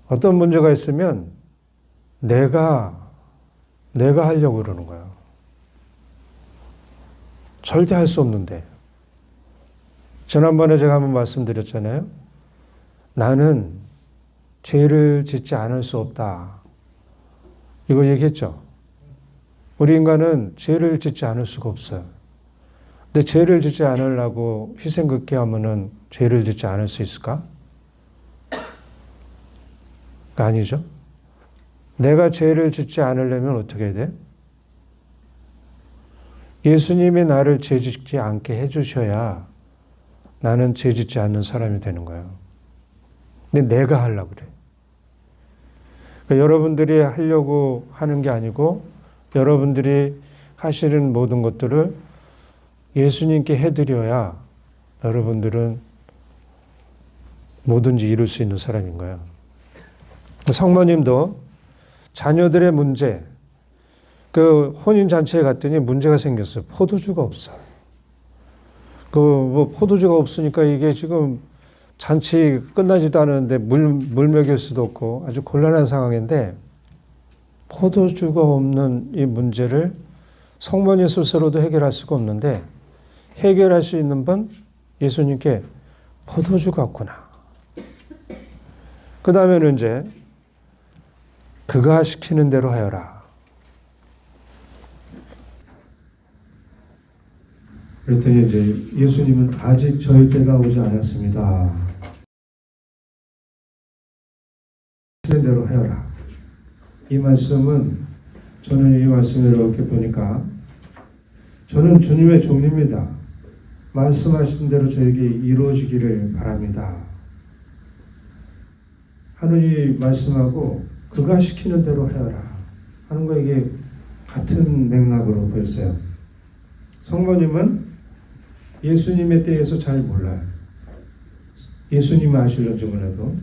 어떤 문제가 있으면 내가 하려고 그러는 거예요. 절대 할 수 없는데. 지난번에 제가 한번 말씀드렸잖아요. 나는 죄를 짓지 않을 수 없다. 이거 얘기했죠. 우리 인간은 죄를 짓지 않을 수가 없어요. 근데 죄를 짓지 않으려고 희생극회하면은 죄를 짓지 않을 수 있을까? 아니죠. 내가 죄를 짓지 않으려면 어떻게 해야 돼? 예수님이 나를 죄 짓지 않게 해주셔야 나는 죄 짓지 않는 사람이 되는 거예요. 근데 내가 하려고 그래. 그러니까 여러분들이 하려고 하는 게 아니고 여러분들이 하시는 모든 것들을 예수님께 해드려야 여러분들은 뭐든지 이룰 수 있는 사람인 거예요. 성모님도 자녀들의 문제, 그 혼인잔치에 갔더니 문제가 생겼어요. 포도주가 없어. 뭐 포도주가 없으니까 이게 지금 잔치 끝나지도 않았는데 물 먹일 수도 없고 아주 곤란한 상황인데 포도주가 없는 이 문제를 성모님 스스로도 해결할 수가 없는데 해결할 수 있는 분 예수님께 포도주가 없구나. 그 다음에는 이제 그가 시키는 대로 하여라. 그랬더니 이제 예수님은 아직 저희 때가 오지 않았습니다. 시키는 대로 하여라. 이 말씀은 저는 이 말씀을 이렇게 보니까 저는 주님의 종입니다. 말씀하신 대로 저에게 이루어지기를 바랍니다. 하느님 말씀하고 그가 시키는 대로 하여라 하는 거 이게 같은 맥락으로 보였어요. 성모님은 예수님에 대해서 잘 몰라요. 예수님은 아실런지 몰라도.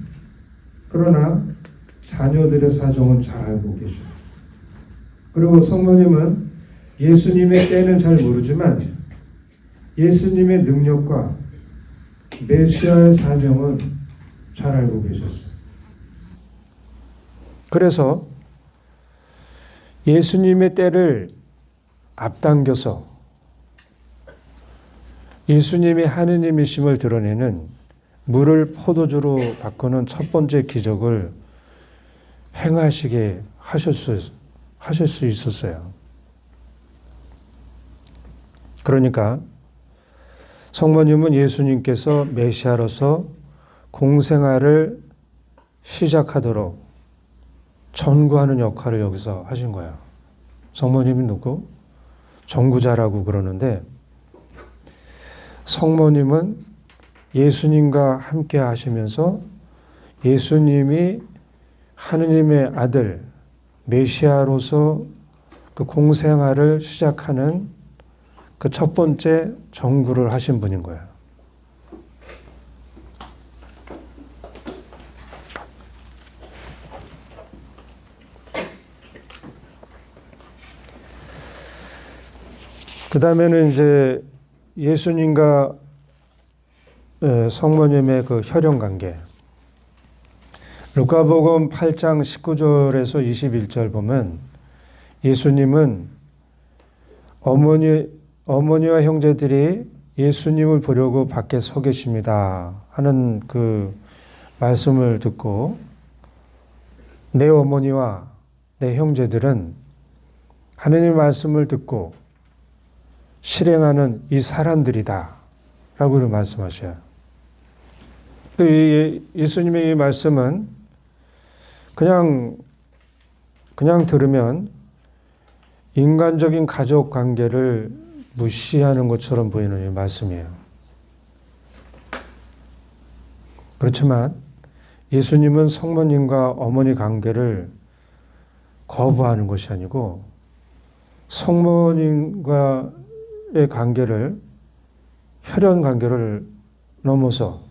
그러나 자녀들의 사정은 잘 알고 계셔요. 그리고 성모님은 예수님의 때는 잘 모르지만 예수님의 능력과 메시아의 사정은 잘 알고 계셨어요. 그래서 예수님의 때를 앞당겨서 예수님이 하느님이심을 드러내는 물을 포도주로 바꾸는 첫 번째 기적을 행하시게 하실 수 있었어요. 그러니까 성모님은 예수님께서 메시아로서 공생활을 시작하도록 전구하는 역할을 여기서 하신 거예요. 성모님이 누구? 전구자라고 그러는데 성모님은 예수님과 함께 하시면서 예수님이 하느님의 아들 메시아로서 그 공생활을 시작하는 그 첫 번째 전구를 하신 분인 거예요. 그 다음에는 이제 예수님과 성모님의 그 혈연 관계를 루카복음 8장 19절에서 21절 보면 예수님은 어머니와 형제들이 예수님을 보려고 밖에 서 계십니다 하는 그 말씀을 듣고 내 어머니와 내 형제들은 하느님의 말씀을 듣고 실행하는 이 사람들이다 라고 말씀하셔요. 예수님의 이 말씀은 그냥 들으면 인간적인 가족 관계를 무시하는 것처럼 보이는 이 말씀이에요. 그렇지만 예수님은 성모님과 어머니 관계를 거부하는 것이 아니고 성모님과의 관계를 혈연 관계를 넘어서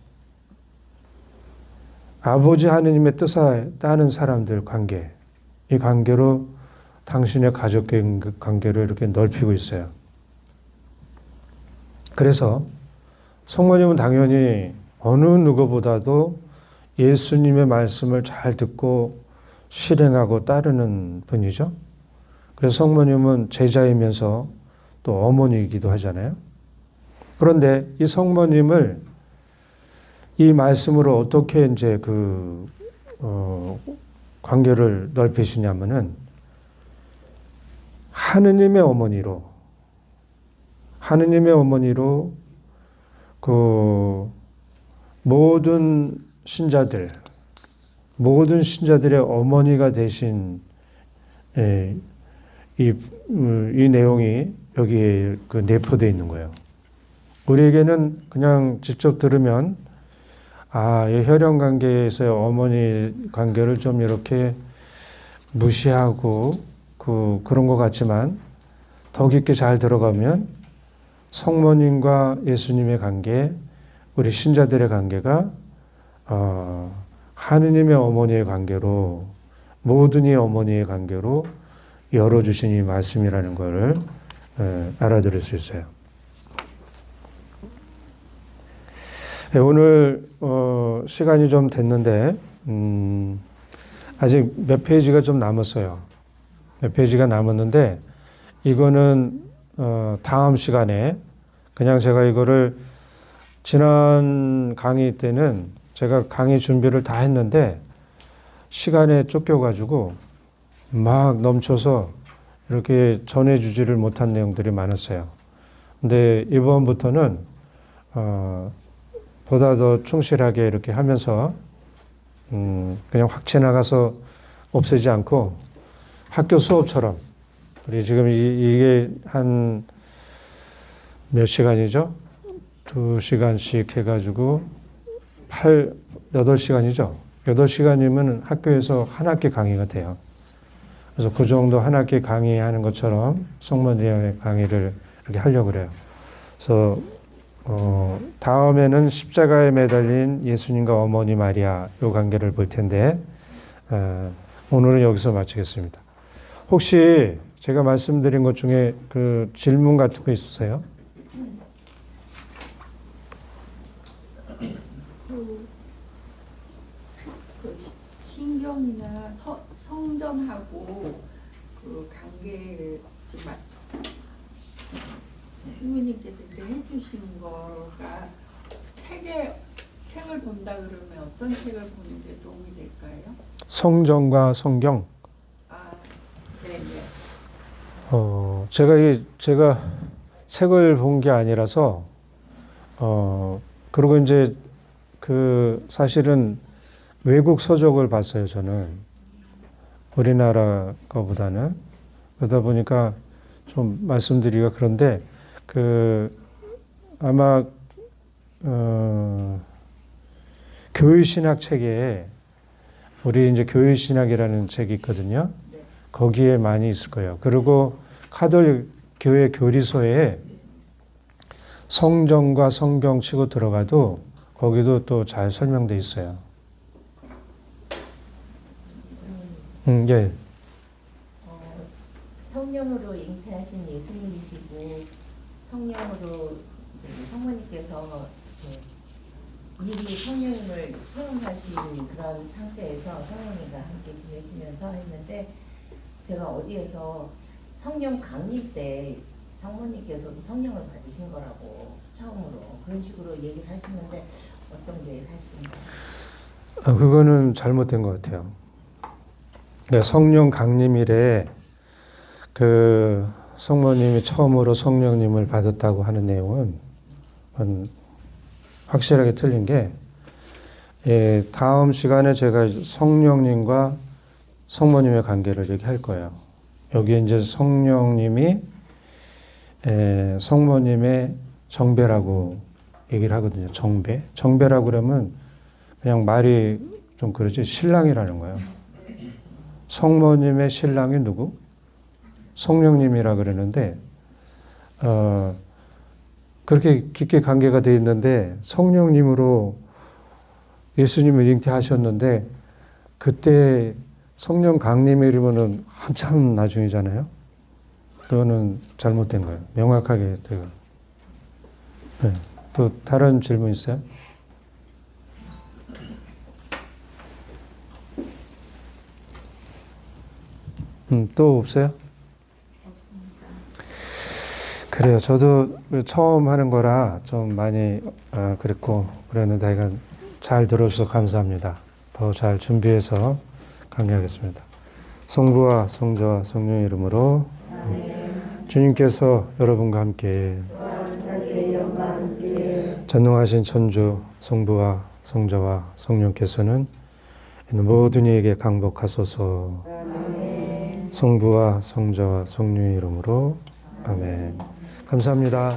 아버지 하느님의 뜻을 따르는 사람들 관계, 이 관계로 당신의 가족의 관계를 이렇게 넓히고 있어요. 그래서 성모님은 당연히 어느 누구보다도 예수님의 말씀을 잘 듣고 실행하고 따르는 분이죠. 그래서 성모님은 제자이면서 또 어머니이기도 하잖아요. 그런데 이 성모님을 이 말씀으로 어떻게 이제 관계를 넓히시냐면은 하느님의 어머니로 그 모든 신자들의 어머니가 되신 이 내용이 여기에 내포되어 있는 거예요. 우리에게는 그냥 직접 들으면 이 혈연 관계에서의 어머니 관계를 좀 이렇게 무시하고 그런 것 같지만 더 깊게 잘 들어가면 성모님과 예수님의 관계, 우리 신자들의 관계가 하느님의 어머니의 관계로 모든 이 어머니의 관계로 열어주신 이 말씀이라는 것을 알아들을 수 있어요. 오늘 시간이 좀 됐는데 아직 몇 페이지가 좀 남았어요. 몇 페이지가 남았는데 이거는 다음 시간에 그냥 제가 이거를 지난 강의 때는 제가 강의 준비를 다 했는데 시간에 쫓겨가지고 막 넘쳐서 이렇게 전해주지를 못한 내용들이 많았어요. 근데 이번부터는 보다 더 충실하게 이렇게 하면서 그냥 확 지나가서 없애지 않고 학교 수업처럼 우리 지금 이게 한 몇 시간이죠? 2시간씩 해가지고 8시간이죠? 8시간이면 학교에서 한 학기 강의가 돼요. 그래서 그 정도 한 학기 강의하는 것처럼 성모님의 강의를 이렇게 하려고 그래요. 그래서 다음에는 십자가에 매달린 예수님과 어머니 마리아 이 관계를 볼 텐데 오늘은 여기서 마치겠습니다. 혹시 제가 말씀드린 것 중에 그 질문 같은 거 있으세요? 신경이나 성전하고 그 관계를 지금 신부님께서 이렇게 해주신 거가 책을 본다 그러면 어떤 책을 보는 게 도움이 될까요? 성전과 성경. 네네. 제가 책을 본 게 아니라서 그리고 이제 사실은 외국 서적을 봤어요, 저는. 우리나라 거보다는. 그러다 보니까 좀 말씀드리기가 그런데, 아마, 교회신학 책에, 우리 이제 교회신학이라는 책이 있거든요. 거기에 많이 있을 거예요. 그리고 카톨릭 교회 교리서에 성전과 성경 치고 들어가도 거기도 또 잘 설명되어 있어요. 예. 성령으로 잉태하신 예수님이시고 성령으로 이제 성모님께서 이제 미리 성령님을 처음하신 그런 상태에서 성령님과 함께 지내시면서 했는데 제가 어디에서 성령 강림 때 성모님께서도 성령을 받으신 거라고 처음으로 그런 식으로 얘기를 하시는데 어떤 게 사실인가요? 그거는 잘못된 것 같아요. 그러니까 성령 강림일에 그 성모님이 처음으로 성령님을 받았다고 하는 내용은 확실하게 틀린 게, 예, 다음 시간에 제가 성령님과 성모님의 관계를 얘기할 거예요. 여기 이제 성령님이 성모님의 정배라고 얘기를 하거든요. 정배. 정배라고 그러면 그냥 말이 좀 그러지, 신랑이라는 거예요. 성모님의 신랑이 누구? 성령님이라 그러는데, 그렇게 깊게 관계가 되어 있는데 성령님으로 예수님을 잉태하셨는데 그때 성령 강림이라면은 한참 나중이잖아요. 그거는 잘못된 거예요. 명확하게. 네. 또 다른 질문 있어요? 또 없어요? 그래요. 저도 처음 하는 거라 좀 많이 그랬고 그랬는데 이건 잘 들어주셔서 감사합니다. 더 잘 준비해서 강의하겠습니다. 성부와 성자와 성령의 이름으로 주님께서 여러분과 함께 전능하신 천주 성부와 성자와 성령께서는 있는 모든 이에게 강복하소서. 성부와 성자와 성령의 이름으로 아멘. 감사합니다.